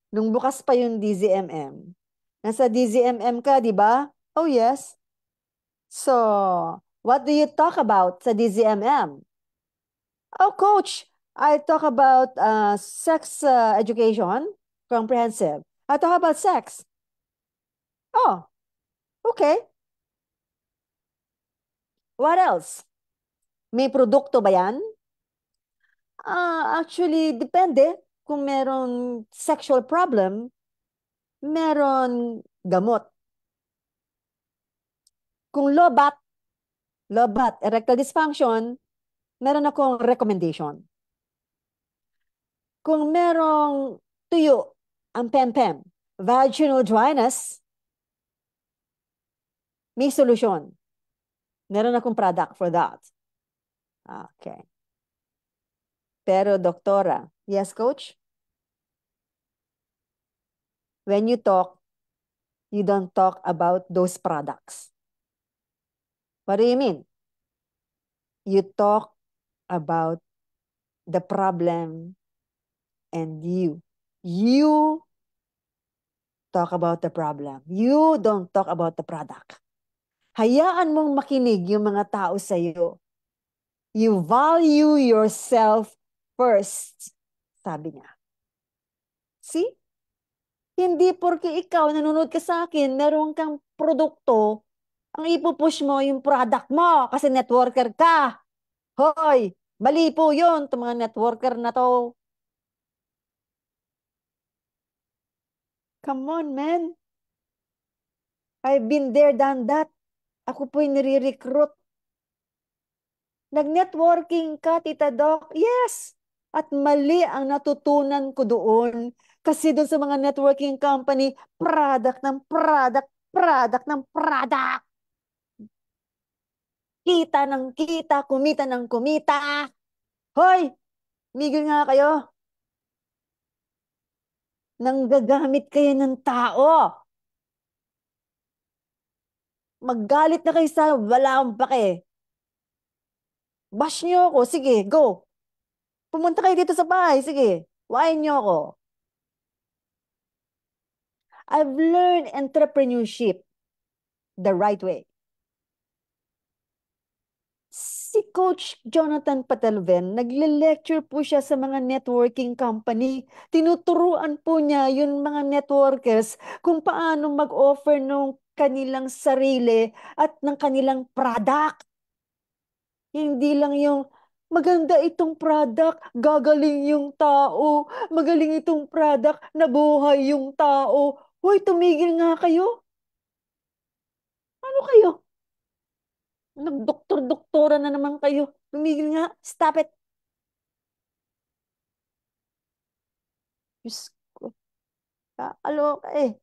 Nung bukas pa yung DZMM. Nasa DZMM ka, di ba? Oh, yes. So, What do you talk about sa DZMM? Oh, coach, I talk about sex education, comprehensive. I talk about sex. Oh, okay. What else? May produkto ba yan? Actually, depende. Kung meron sexual problem, meron gamot. Kung lobat, erectile dysfunction, meron akong recommendation. Kung merong tuyo, ang pem-pem, vaginal dryness, may solusyon. Meron akong product for that. Okay. Pero doktora, yes coach, when you talk, you don't talk about those products. What do you mean? You talk about the problem and you. You talk about the problem. You don't talk about the product. Hayaan mong makinig yung mga tao sa iyo. You value yourself first, sabi niya. See? Hindi porke ikaw nanonood ka sa akin, meron kang produkto, ang ipupush mo yung product mo kasi networker ka. Hoy, mali po yun, itong mga networker na to. Come on, man. I've been there, done that. Ako po'y nire-recruit. Nag-networking ka, Tita Doc? Yes. At mali ang natutunan ko doon. Kasi doon sa mga networking company, product ng product, product ng product. Kita ng kita, kumita ng kumita. Hoy, migil nga kayo. Nanggagamit kayo ng tao. Maggalit na kayo sa wala akong pake. Bash nyo ako. Sige, go. Pumunta kayo dito sa bahay. Sige, wain nyo ako. I've learned entrepreneurship the right way. Si Coach Jonathan Patelven, nagle-lecture po siya sa mga networking company. Tinuturuan po niya yung mga networkers kung paano mag-offer ng kanilang sarili at ng kanilang product. Hindi lang yung maganda itong product, gagaling yung tao. Magaling itong product, nabuhay yung tao. Hoy, tumigil nga kayo. Ano kayo? Nagdoktor-doktora na naman kayo. Tumigil nga. Stop it. Diyos ko. Kakaloka eh.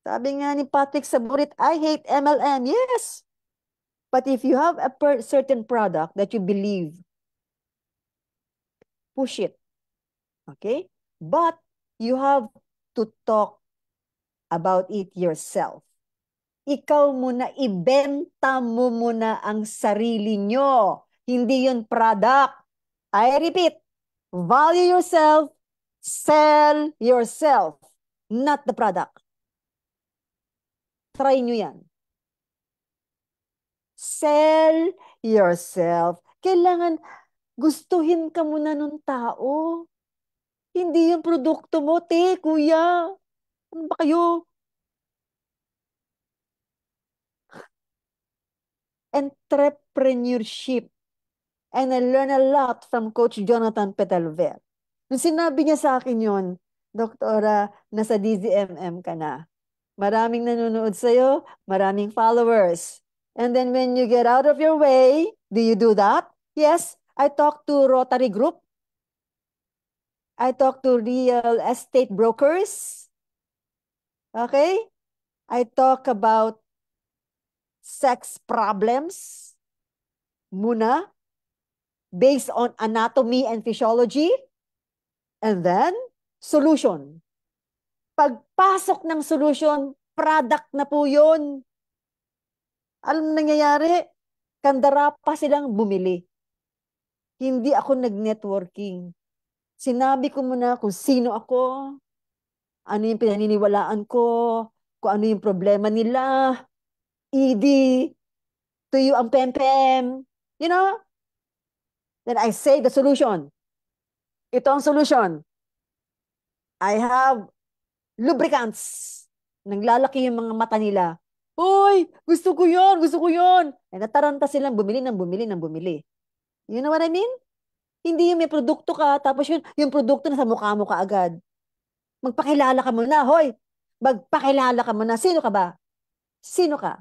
Sabi nga ni Patrick Saburit, I hate MLM. Yes. But if you have a certain product that you believe, push it. Okay? But you have to talk about it yourself. Ikaw muna, ibenta mo muna ang sarili nyo. Hindi yun product. I repeat, value yourself, sell yourself, not the product. Try nyo yan. Sell yourself. Kailangan gustuhin ka muna ng tao. Hindi yung produkto mo, te, kuya. Ano ba kayo? Entrepreneurship. And I learned a lot from Coach Jonathan Petalver. Nung sinabi niya sa akin yun, Doktora, nasa DZMM ka na. Maraming nanonood sa'yo, maraming followers. And then when you get out of your way, do you do that? Yes, I talk to Rotary Group. I talk to real estate brokers. Okay? I talk about sex problems muna based on anatomy and physiology. And then, solution. Pagpasok ng solution, product na po yun. Alam nangyayari? Kandara pa silang bumili. Hindi ako nag-networking. Sinabi ko muna kung sino ako, ano yung pinaniniwalaan ko, kung ano yung problema nila, ED, tuyo ang pempem. You know? Then I say the solution. Ito ang solution. I have lubricants. Naglalaki yung mga mata nila. Hoy, gusto ko yon, gusto ko yon. Eh, nataranta silang bumili ng bumili ng bumili. You know what I mean? Hindi yung may produkto ka, tapos yung produkto na sa mukha mo ka agad. Magpakilala ka muna, hoy. Magpakilala ka muna. Sino ka ba? Sino ka?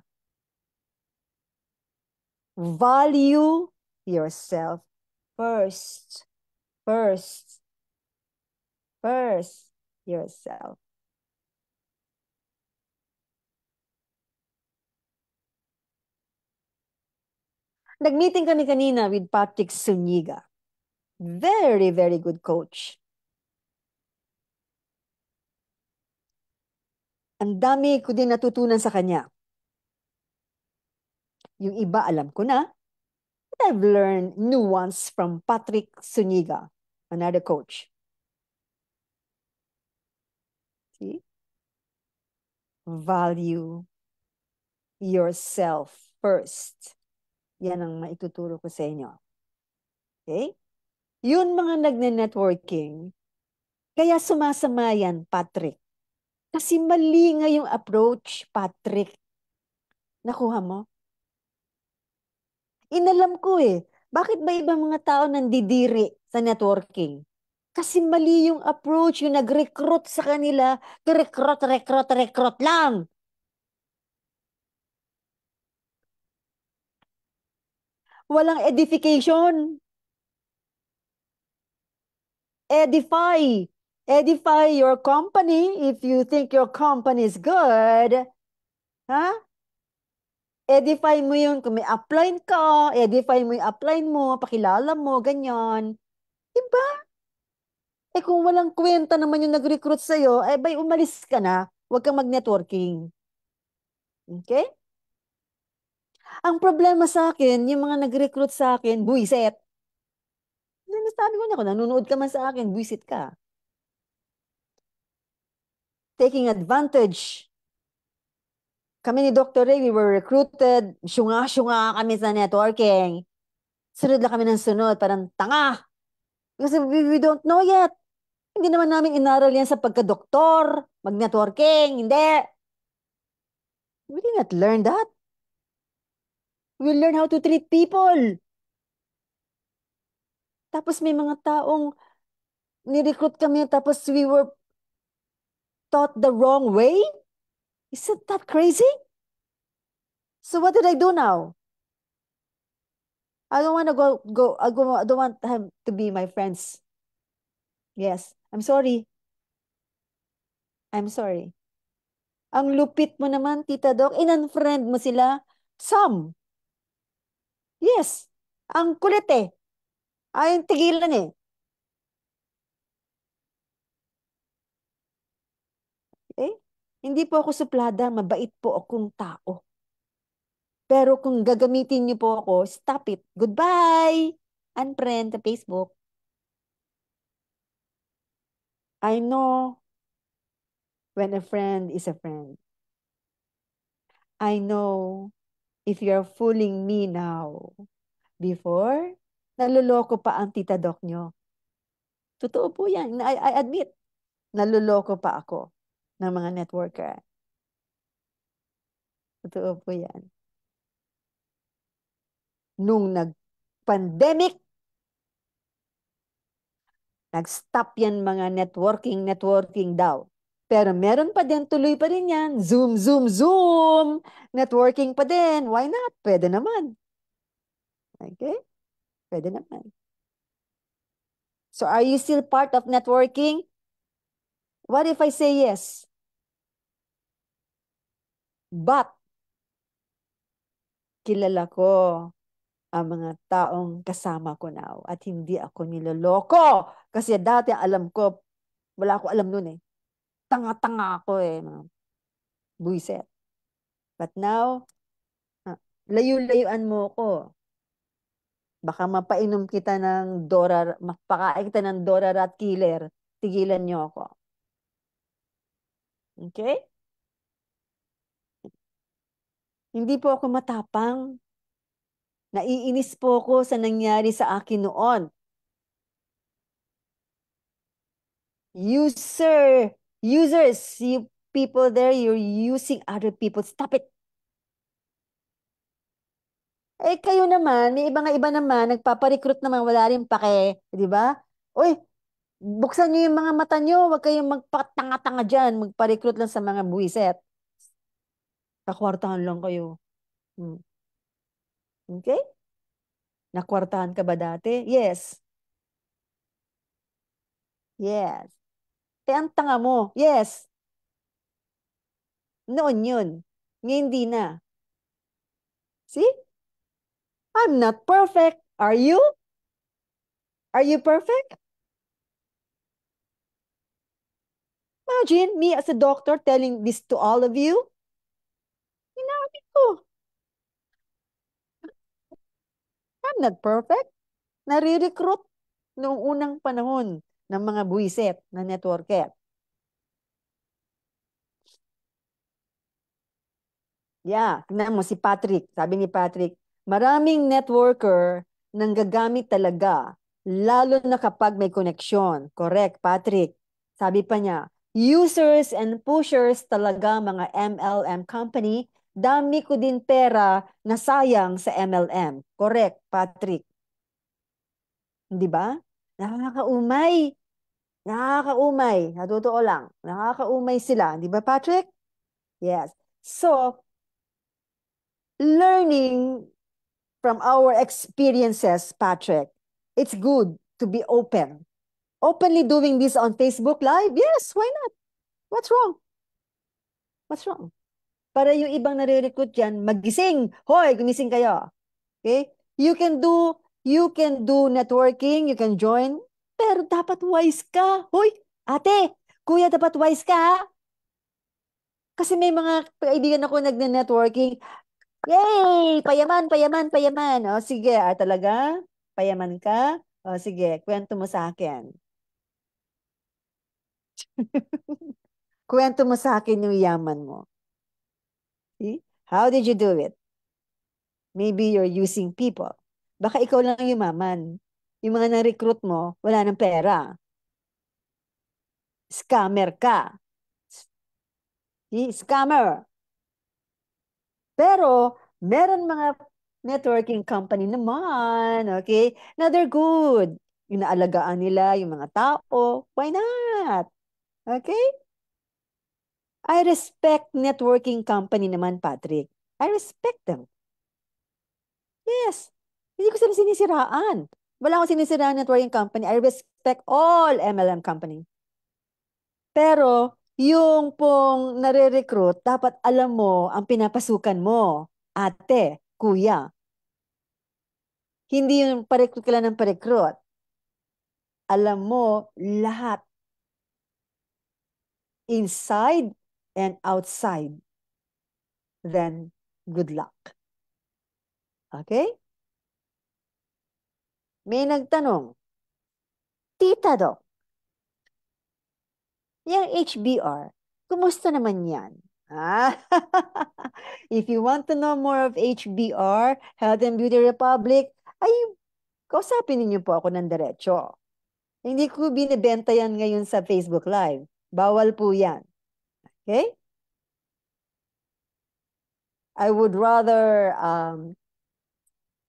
Value yourself first. First. First. Yourself. Nag-meeting kami kanina with Patrick Zuniga. Very, very good coach. Ang dami ko din natutunan sa kanya. Yung iba alam ko na. But I've learned nuance from Patrick Zuniga, another coach. See? Value yourself first. Yan ang maituturo ko sa inyo. Okay? Yun mga nagne-networking, kaya sumasama yan, Patrick. Kasi mali nga yung approach, Patrick. Nakuha mo? Inalam ko eh. Bakit ba ibang mga tao nandidiri sa networking? Kasi mali yung approach, yung nag-recruit sa kanila, recruit, recruit, recruit lang. Walang edification. Edify. Edify your company if you think your company is good. Ha? Edify mo yun. Kung may upline ka, edify mo yung upline mo, pakilala mo, ganyan. Diba? Eh kung walang kwenta naman yung nag-recruit sa'yo, eh bay umalis ka na. Huwag kang mag-networking. Okay? Ang problema sa akin, yung mga nag-recruit sa akin, buwiset. Sabi ko na, kung nanonood ka man sa akin, buwisit ka. Taking advantage. Kami ni Dr. Ray, we were recruited. Syunga-syunga kami sa networking. Sunod lang kami ng sunod, parang tanga. Kasi we don't know yet. Hindi naman namin inaral yan sa pagka-doktor, mag-networking. Hindi. We did not learn that. We learn how to treat people. Tapos may mga taong ni-recruit kami tapos we were taught the wrong way. Isn't that crazy? So what did I do now? I don't want to I don't want him to be my friends. Yes, I'm sorry. I'm sorry. Ang lupit mo naman, Tita Doc. In-unfriend mo sila. Some. Yes. Ang kulit eh. Ayaw tigilan eh. Eh? Hindi po ako suplada. Mabait po akong tao. Pero kung gagamitin niyo po ako, stop it. Goodbye! Unfriend sa Facebook. I know when a friend is a friend. I know if you're fooling me now. Before, naluloko pa ang tita doc nyo. Totoo po yan. I admit, naluloko pa ako ng mga networker. Totoo po yan. Nung nag-pandemic, nag-stop yan mga networking daw. Pero meron pa din, tuloy pa rin yan. Zoom, Zoom, Zoom. Networking pa din. Why not? Pwede naman. Okay? Pwede naman. So are you still part of networking? What if I say yes? But, kilala ko ang mga taong kasama ko now at hindi ako niloloko. Kasi dati alam ko, wala ako alam nun eh. Tanga-tanga ako eh. Mga buiset. But now, layu-layuan mo ko. Baka mapainom kita ng Dora, mapakain kita ng Dora Rat Killer. Tigilan niyo ako. Okay? Hindi po ako matapang. Naiinis po ko sa nangyari sa akin noon. Users, you people there, you're using other people. Stop it. Eh, kayo naman, may iba nga iba naman, nagpaparecruit naman, wala rin pake, di ba? Uy, buksan niyo yung mga mata niyo, huwag kayong magpatanga-tanga dyan, magpa-recruit lang sa mga buwiset. Kakwartahan lang kayo. Hmm. Okay? Nakwartahan ka ba dati? Yes. Yes. Eh, ang tanga mo. Yes. Noon yun. Ngayon di na. See? I'm not perfect. Are you? Are you perfect? Imagine me as a doctor telling this to all of you. Sinabi ko, I'm not perfect. Nare-recruit noong unang panahon ng mga buwiset na networker. Yeah, tingnan mo si Patrick. Sabi ni Patrick, maraming networker nang gagamit talaga, lalo na kapag may koneksyon. Correct, Patrick. Sabi pa niya, users and pushers talaga mga MLM company, dami ko din pera na sayang sa MLM. Correct, Patrick. Di ba? Nakakaumay. Nakakaumay. Sa totoo lang. Nakakaumay sila. Di ba, Patrick? Yes. So, learning from our experiences, Patrick, it's good to be open. Openly doing this on Facebook Live? Yes, why not? What's wrong? What's wrong? Para yung ibang nare-recruit dyan, magising. Hoy, gumising kayo. Okay? You can do networking, you can join, pero dapat wise ka. Hoy, ate, kuya, dapat wise ka, ha? Kasi may mga kaibigan ako nagne-networking. Yay! Payaman, payaman, payaman. O, sige, talaga? Payaman ka? O, sige, kwento mo sa akin. Kwento mo sa akin yung yaman mo. See? How did you do it? Maybe you're using people. Baka ikaw lang yumaman. Yung mga na-recruit mo, wala ng pera. Scammer ka. Scammer. Pero, meron mga networking company naman, okay, na they're good. Yung naalagaan nila yung mga tao. Why not? Okay? I respect networking company naman, Patrick. I respect them. Yes. Hindi ko sila sinisiraan. Wala akong sinisiraan networking company. I respect all MLM company. Pero, yung pong nare-recruit, dapat alam mo ang pinapasukan mo. Ate, kuya. Hindi yung pa-recruit ka lang ng pa-recruit. Alam mo lahat. Inside and outside. Then, good luck. Okay? May nagtanong, Tita Doc, yung HBR, kumusta naman yan? Ah, if you want to know more of HBR, Health and Beauty Republic, ay, kausapin ninyo po ako ng diretso. Hindi ko binibenta yan ngayon sa Facebook Live. Bawal po yan. Okay? I would rather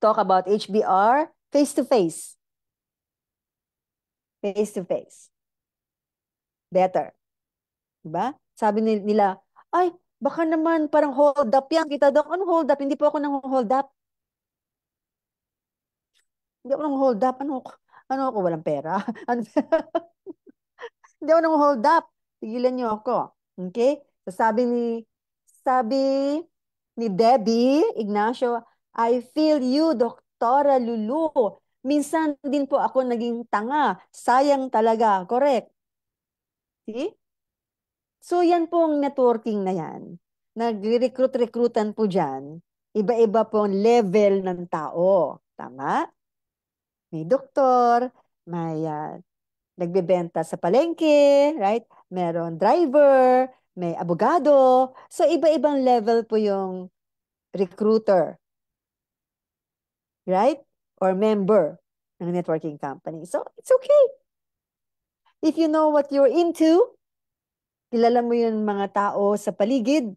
talk about HBR face to face. Face to face. Better. Diba? Sabi nila, ay, baka naman parang hold up yan. Kita Doc, anong hold up? Hindi po ako nang hold up. Hindi ako nang hold up. Ano ako? Walang pera? Ano, hindi ako nang hold up. Tigilan niyo ako. Okay? So sabi ni Debbie Ignacio, I feel you, Doktora Lulu. Minsan din po ako naging tanga. Sayang talaga. Correct. See? So yan pong networking na yan. Nag-recruit-recruitan po dyan. Iba-iba po ang level ng tao. Tama? May doktor, may nagbebenta sa palengke, right? Meron driver, may abogado. So iba-ibang level po yung recruiter. right? Or member ng networking company. So, it's okay. If you know what you're into, kilala mo yung mga tao sa paligid,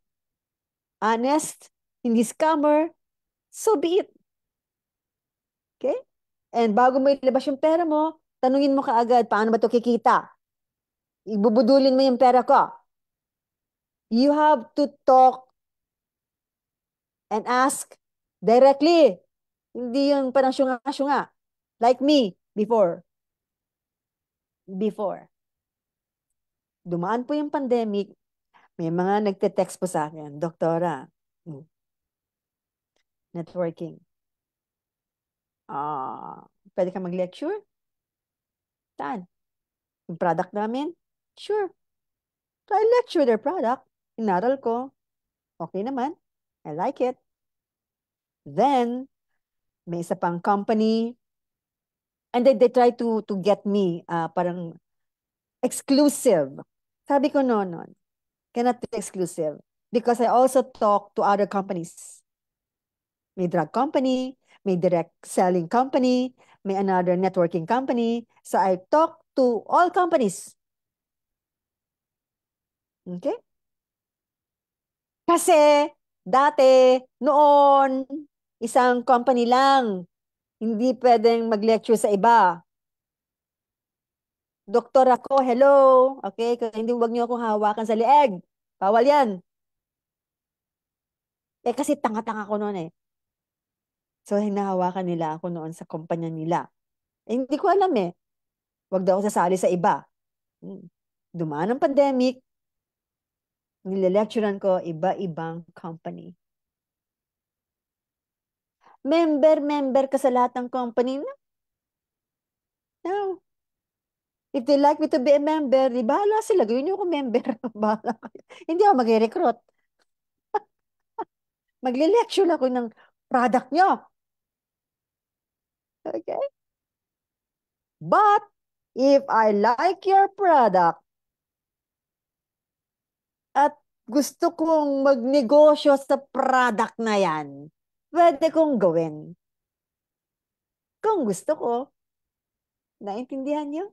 honest, hindi scammer, so be it. Okay? And bago mo ilabas yung pera mo, tanungin mo kaagad, paano ba ito kikita? Ibubudulin mo yung pera ko. You have to talk and ask directly. Hindi yung parang syunga-syunga. Like me, before. Before. Dumaan po yung pandemic, may mga nagte-text po sa akin, Doktora, networking. Pwede ka mag-lecture? Saan? Yung product namin? Sure. So I lecture their product. Inaral ko. Okay naman. I like it. Then, may isa pang company, and then they try to get me parang exclusive. Sabi ko, no, no. Cannot be exclusive. Because I also talk to other companies. May drug company, may direct selling company, may another networking company. So I talk to all companies. Okay? Kasi dati, noon, isang company lang. Hindi pwedeng mag-lecture sa iba. Doktor ako, hello. Okay? Kaya hindi wag niyo akong hawakan sa leeg. Bawal yan. Kasi tanga-tanga ko noon eh. So, hinahawakan nila ako noon sa kumpanya nila. Hindi ko alam eh. Wag daw ako sasali sa iba. Dumaan ang pandemic, nile-lecturean ko iba-ibang company. Member ka sa lahat ng company? No. If they like me to be a member, di bahala sila. Gawin niyo ako member. Bahala kayo. Hindi ako mag-recruit. Magle-lecture ako ng product niyo. Okay? But, if I like your product at gusto kong magnegosyo sa product na yan, pwede kong gawin. Kung gusto ko, naintindihan niyo?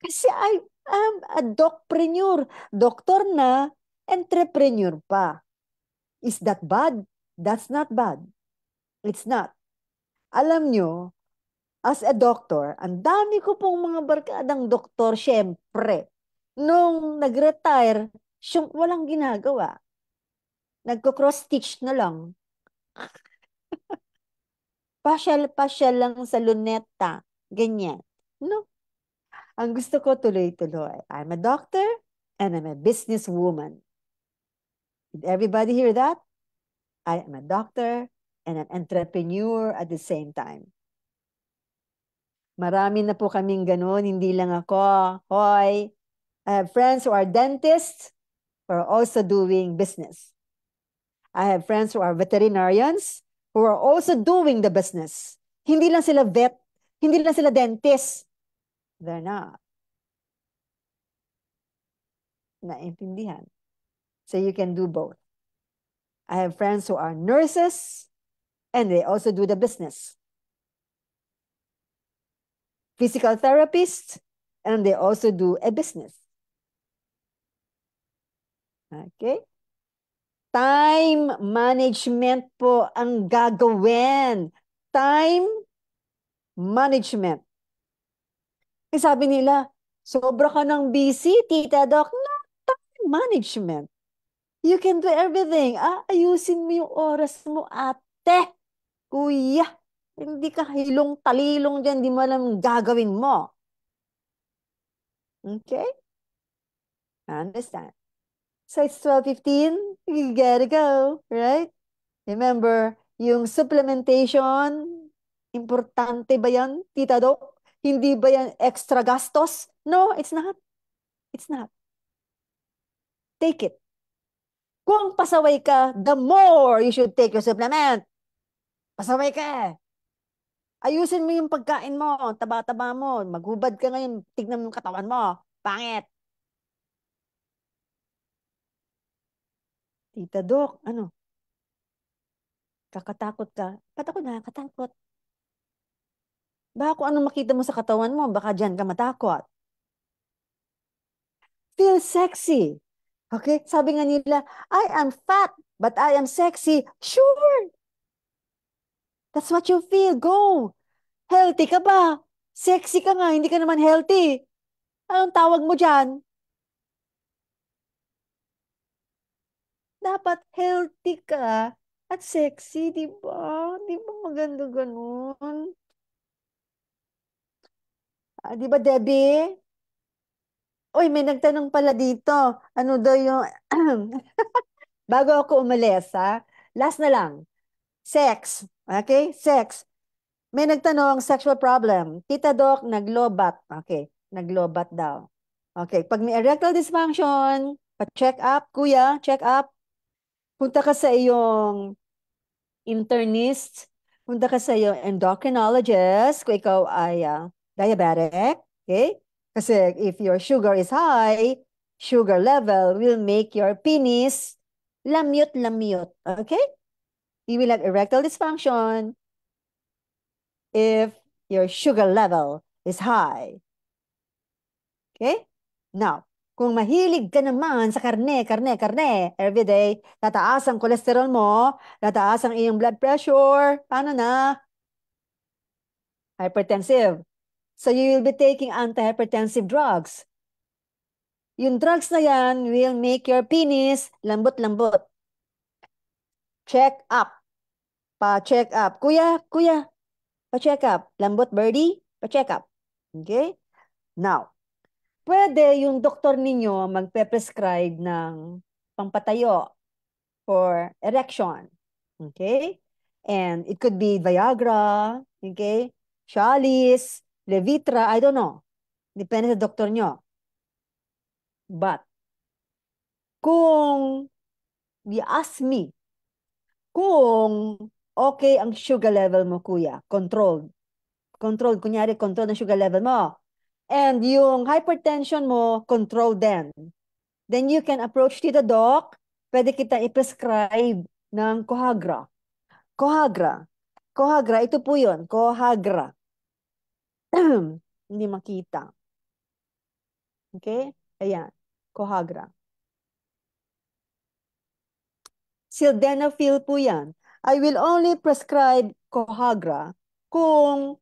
Kasi I am a docpreneur. Doktor na, entrepreneur pa. Is that bad? That's not bad. It's not. Alam nyo, as a doctor, ang dami ko pong mga barkadang doktor, syempre. Nung nag-retire, walang ginagawa. Nagko-cross-stitch na lang. Pasyal-pasyal lang sa luneta. Ganyan. No? Ang gusto ko tuloy-tuloy. I'm a doctor and I'm a businesswoman. Did everybody hear that? I am a doctor and an entrepreneur at the same time. Marami na po kaming ganun, hindi lang ako. Hoy, I have friends who are dentists who are also doing business. I have friends who are veterinarians who are also doing the business. Hindi lang sila vet, hindi lang sila dentist. They're not. Naintindihan. So you can do both. I have friends who are nurses and they also do the business. Physical therapists and they also do a business. Okay? Time management po ang gagawin. Time management. Sabi nila, sobra ka ng busy, Tita Doc. No, time management. You can do everything. Ayusin mo yung oras mo, ate. Kuya, hindi ka hilong-talilong dyan, di mo alam gagawin mo. Okay? Understand? So it's 12:15. You gotta go, right? Remember, yung supplementation, importante ba yan, Tita Doc? Hindi ba yan extra gastos? No, it's not. It's not. Take it. Kung pasaway ka, the more you should take your supplement. Pasaway ka eh. Ayusin mo yung pagkain mo, taba-taba mo, maghubad ka ngayon, tignan mo yung katawan mo. Pangit. Tita Doc, ano? Kakatakot ka. Ba't ako nakakatakot? Baka kung anong makita mo sa katawan mo, baka dyan ka matakot. Feel sexy. Okay? Sabi nga nila, I am fat, but I am sexy. Sure, that's what you feel. Go. Healthy ka ba? Sexy ka nga, hindi ka naman healthy. Anong tawag mo dyan? Dapat healthy ka at sexy, di ba? Di ba maganda ganun? Ah, di ba, Debbie? Uy, may nagtanong pala dito. Ano daw yung... Bago ako umalis, ha? Last na lang. Sex. Okay? Sex. May nagtanong, sexual problem. Tita Doc, naglobat. Okay. Naglobat daw. Okay. Pag may erectile dysfunction, pa-check up, kuya, check up. Punta ka sa iyong internist, punta ka sa iyong endocrinologist kung ikaw ay diabetic. Okay? Kasi if your sugar is high, sugar level will make your penis lamute-lamute. Okay? You will have erectile dysfunction if your sugar level is high. Okay? Now, kung mahilig ka naman sa karne, every day, tataas ang cholesterol mo, tataas ang iyong blood pressure, paano na? Hypertensive. So you will be taking antihypertensive drugs. Yung drugs na yan will make your penis lambot-lambot. Check up. Pa-check up. Kuya, pa-check up. Lambot birdie, pa-check up. Okay? Now, pwede yung doktor ninyo magpe-prescribe ng pampatayo for erection. Okay? And it could be Viagra, okay? Cialis, Levitra, I don't know. Depende sa doktor nyo. But, kung you ask me, kung okay ang sugar level mo, kuya, controlled. Controlled, kunyari, controlled ang sugar level mo. And yung hypertension mo, controlled din. Then you can approach to the doc. Pwede kita i-prescribe ng Cohagra. Cohagra. Cohagra, ito po yun. Cohagra. Hindi makita. Okay? Ayan. Cohagra. Sildenafil po yan. I will only prescribe Cohagra kung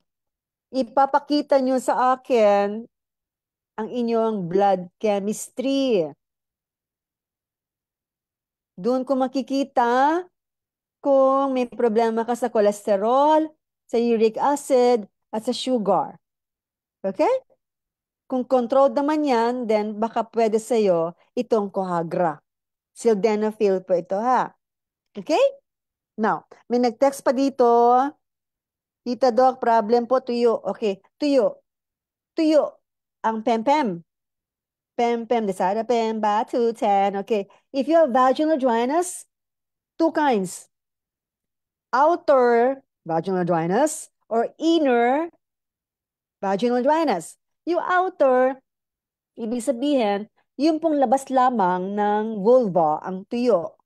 ipapakita nyo sa akin ang inyong blood chemistry. Doon ko makikita kung may problema ka sa cholesterol, sa uric acid, at sa sugar. Okay? Kung controlled naman yan, then baka pwede sa'yo itong Cohagra. Sildenafil po ito ha. Okay? Now, may nag-text pa dito. Tita Doc, problem po tuyo. Okay, tuyo. Tuyo. Ang pempem. Pempem, desada pem, batu, ten. Okay. If you have vaginal dryness, two kinds. Outer vaginal dryness or inner vaginal dryness. Yung outer, ibig sabihin, yung pong labas lamang ng vulva, ang tuyo.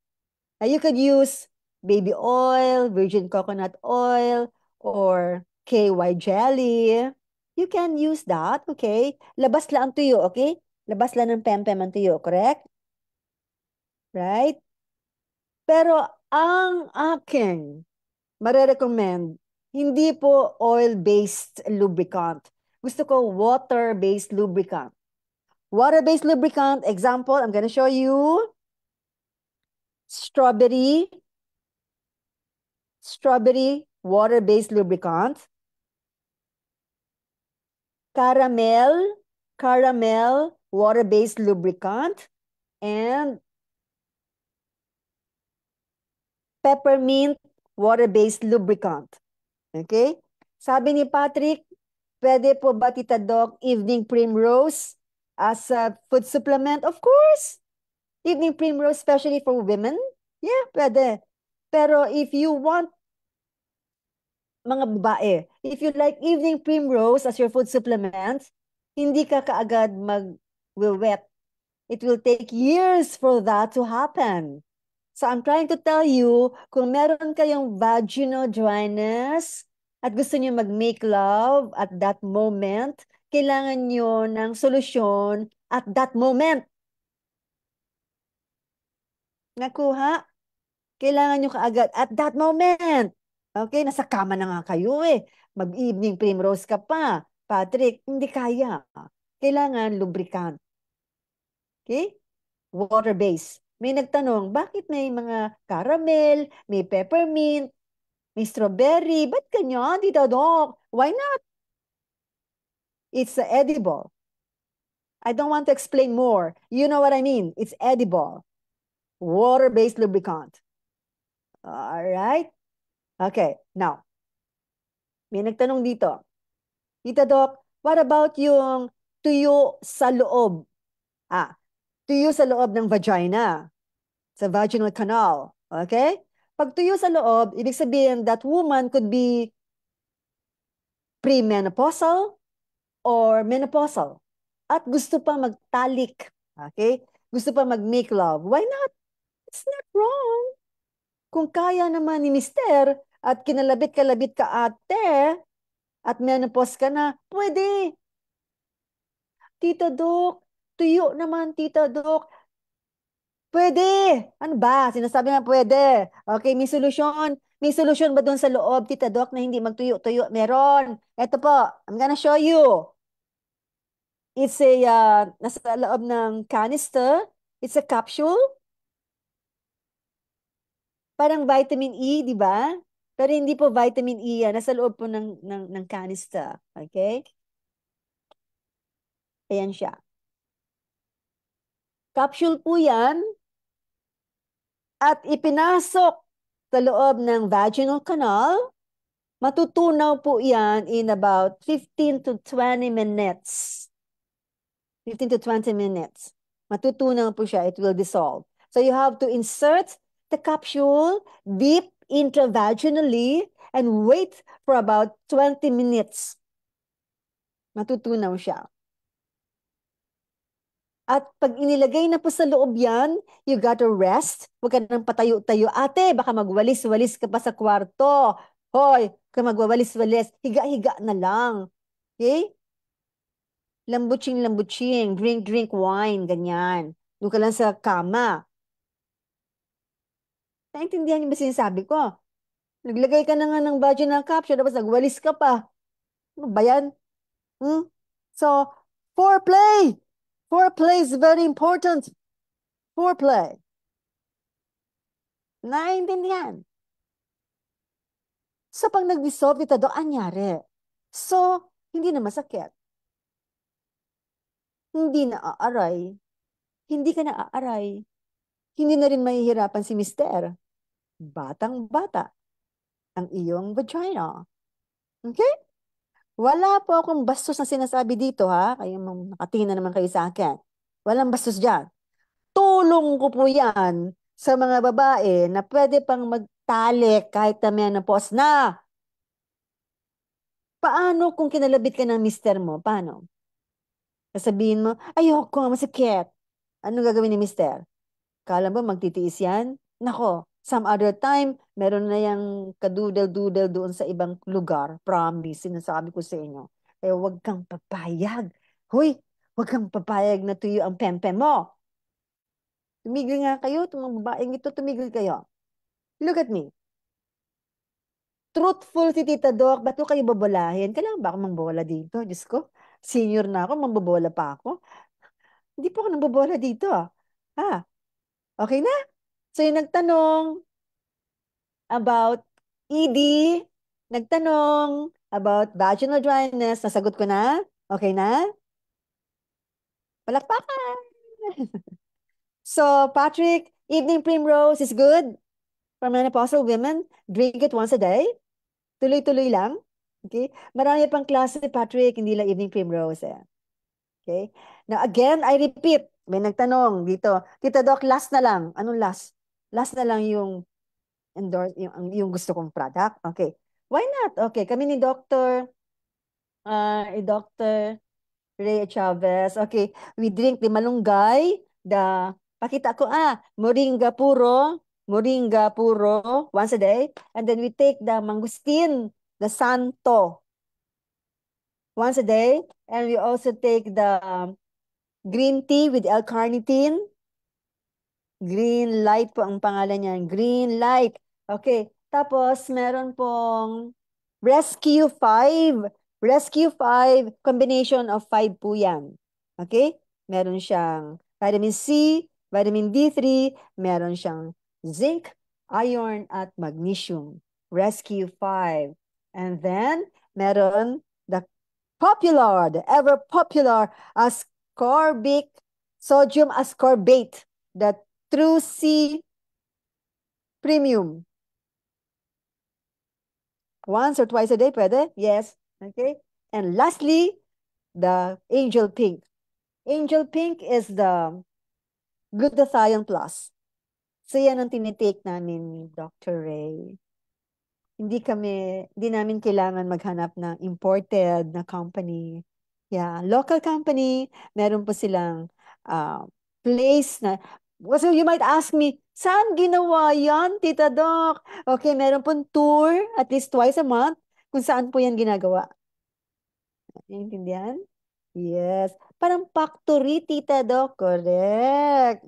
Now, you could use baby oil, virgin coconut oil, or KY jelly. You can use that, okay? Labas lang ang tuyo, okay? Labas lang ng pempem ang tuyo, correct? Right? Pero ang aking marerecommend, hindi po oil-based lubricant. Gusto ko water-based lubricant. Water-based lubricant, example, I'm gonna show you strawberry water-based lubricant, caramel water-based lubricant, and peppermint water-based lubricant. Okay? Sabi ni Patrick, pwede po ba, Tita Doc, evening primrose as a food supplement? Of course! Evening primrose, especially for women? Yeah, pwede. Pero if you want mga babae, if you like evening primrose as your food supplement, hindi ka kaagad mag-wet. It will take years for that to happen. So I'm trying to tell you, kung meron kayong vaginal dryness at gusto niyo mag-make love at that moment, kailangan niyo ng solusyon at that moment. Nakuha? Kailangan niyo kaagad at that moment. Okay, nasa kama na nga kayo eh. Mag-evening primrose ka pa. Patrick, hindi kaya. Kailangan lubricant. Okay? Water base. May nagtanong, bakit may mga caramel, may peppermint, may strawberry? Ba't ganyan, Tita Doc? Why not? It's edible. I don't want to explain more. You know what I mean. It's edible. Water-based lubricant. All right? Okay, now, may nagtanong dito. Tita Doc, what about yung tuyo sa loob? Ah, tuyo sa loob ng vagina, sa vaginal canal. Okay? Pag tuyo sa loob, ibig sabihin that woman could be premenopausal or menopausal. At gusto pa magtalik. Okay? Gusto pa mag-make love. Why not? It's not wrong. Kung kaya naman ni mister at kinalabit-kalabit ka ate at menopause ka na, pwede. Tita Doc, tuyo naman, Tita Doc. Pwede. Ano ba? Sinasabi nga pwede. Okay, may solusyon. May solusyon ba doon sa loob, Tita Doc, na hindi magtuyo-tuyo? Meron. Ito po, I'm gonna show you. It's a, nasa loob ng canister. It's a capsule. Parang vitamin E, di ba? Pero hindi po vitamin E yan. Nasa loob po ng canister. Okay? Ayan siya. Capsule po yan at ipinasok sa loob ng vaginal canal. Matutunaw po yan in about 15 to 20 minutes. 15 to 20 minutes. Matutunaw po siya. It will dissolve. So you have to insert the capsule deep intravaginally and wait for about 20 minutes. Matutunaw siya. At pag inilagay na po sa loob yan, you gotta rest. Huwag ka nang patayo-tayo. Ate, baka magwalis-walis ka pa sa kwarto. Hoy, ka magwawalis-walis. Higa-higa na lang. Okay? Lambuching-lambuching. Drink wine. Ganyan. Doon ka lang sa kama. Naintindihan niyo ba sinasabi ko? Naglagay ka na nga ng vaginal capsule, tapos nagwalis ka pa. Ano ba yan? Hmm? So, foreplay! Foreplay is very important. Foreplay. Naintindihan. So, pag nag-dissolve ito, anyari. So, hindi na masakit. Hindi na aaray. Hindi ka na aaray. Hindi na rin mahihirapan si mister. Batang-bata ang iyong vagina. Okay? Wala po akong bastos na sinasabi dito, ha? Kayo nakatingin na naman kayo sa akin. Walang bastos dyan. Tulong ko po yan sa mga babae na pwede pang magtalik kahit na menopause na. Paano kung kinalabit ka ng mister mo? Paano? Sasabihin mo, ayoko, masakit. Ano gagawin ni mister? Kala mo magtitiis yan? Nako, some other time, meron na yung kadudel-dudel doon sa ibang lugar. Promise, sinasabi ko sa inyo. Kaya huwag kang papayag. Hoy, huwag kang papayag na tuyo ang pempe mo. Tumigil nga kayo, itong mga babaeng ito, tumigil kayo. Look at me. Truthful si Tita Doc, ba't ko kayo babolahin? Kailangan ba ako mambola dito? Diyos ko, senior na ako, mambobola pa ako. Hindi po ako nambobola dito. Ah, okay na? So yung nagtanong about ED, nagtanong about vaginal dryness, nasagot ko na? Okay na? Palakpakan! So, Patrick, evening primrose is good for menopausal women. Drink it once a day. Tuloy-tuloy lang. Okay? Marami pang klase, Patrick, hindi lang evening primrose. Eh. Okay? Now, again, I repeat. May nagtanong dito. Tita Doc, last na lang. Anong last? Last na lang yung endorse, yung gusto kong product. Okay. Why not? Okay, kami ni Dr. Ray Chavez. Okay, we drink the malunggay, pakita ko, moringa puro, Moringa puro once a day. And then we take the mangustin, the santo, once a day. And we also take the green tea with L-carnitine. Green light po ang pangalan niyan. Green light. Okay. Tapos, meron pong Rescue 5. Rescue 5, combination of 5 po yan. Okay? Meron siyang vitamin C, vitamin D3, meron siyang zinc, iron, at magnesium. Rescue 5. And then, meron the popular, the ever popular ascorbic sodium ascorbate, the True C Premium. Once or twice a day, pwede? Yes. Okay. And lastly, the Angel Pink. Angel Pink is the glutathione plus. So yan ang tinitake namin ni Dr. Ray. Hindi namin kailangan maghanap ng imported na company. Yeah, local company, meron po silang uh, place na, so you might ask me, saan ginawa yan, Tita Doc? Okay, meron pong tour at least twice a month kung saan po yan ginagawa. Naiintindihan? Yes. Parang factory, Tita Doc. Correct.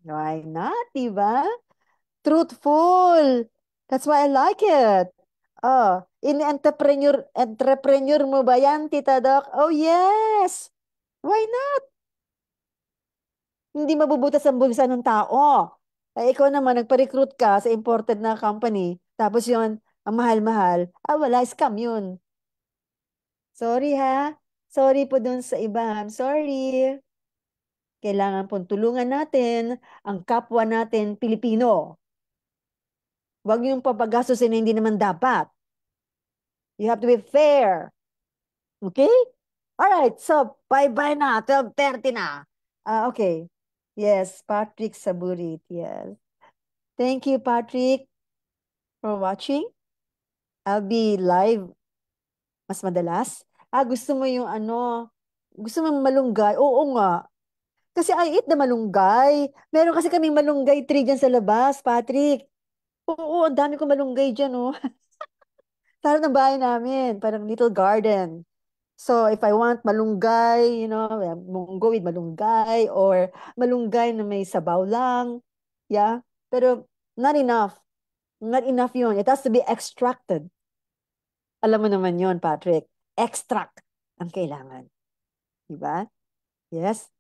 Why not, diba? Truthful. That's why I like it. Oh, in entrepreneur mo ba yan, Tita Doc? Oh, yes. Why not? Hindi mabubutas ang bulsa ng tao. Eh, ikaw naman, nagpa-recruit ka sa imported na company. Tapos yun, ang mahal-mahal. Ah, wala, scam yun. Sorry ha. Sorry po dun sa iba. I'm sorry. Kailangan pong tulungan natin ang kapwa natin Pilipino. Huwag yung papagastusin na hindi naman dapat. You have to be fair. Okay? All right. So, bye-bye na. 12:30 na. Okay. Yes, Patrick Saburit. Yes. Thank you, Patrick, for watching. I'll be live mas madalas. Gusto mo yung ano, gusto mo malunggay? Oo nga. Kasi I eat the malunggay. Meron kasi kaming malunggay tree dyan sa labas, Patrick. Oo, ang dami kong malunggay dyan, oh. Parang ng bahay namin, parang little garden. So, if I want malunggay, munggo with malunggay, or malunggay na may sabaw lang, yeah. Pero, not enough. Not enough yun. It has to be extracted. Alam mo naman yun, Patrick. Extract ang kailangan. Diba? Yes?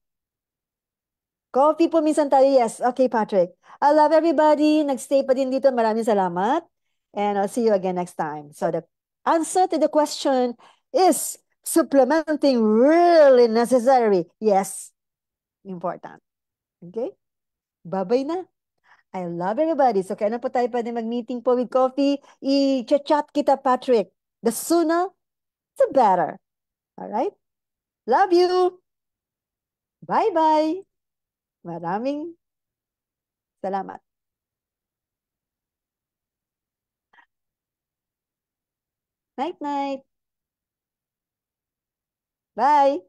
Coffee po minsan tayo, yes. Okay, Patrick. I love everybody. Nagstay pa din dito. Maraming salamat. And I'll see you again next time. So the answer to the question is supplementing really necessary. Yes, important. Okay? Bye-bye na. I love everybody. So kaya na po tayo pwede mag-meeting po with coffee. I-chat kita, Patrick. The sooner, the better. All right? Love you. Bye-bye. Maraming salamat. Night-night. Bye.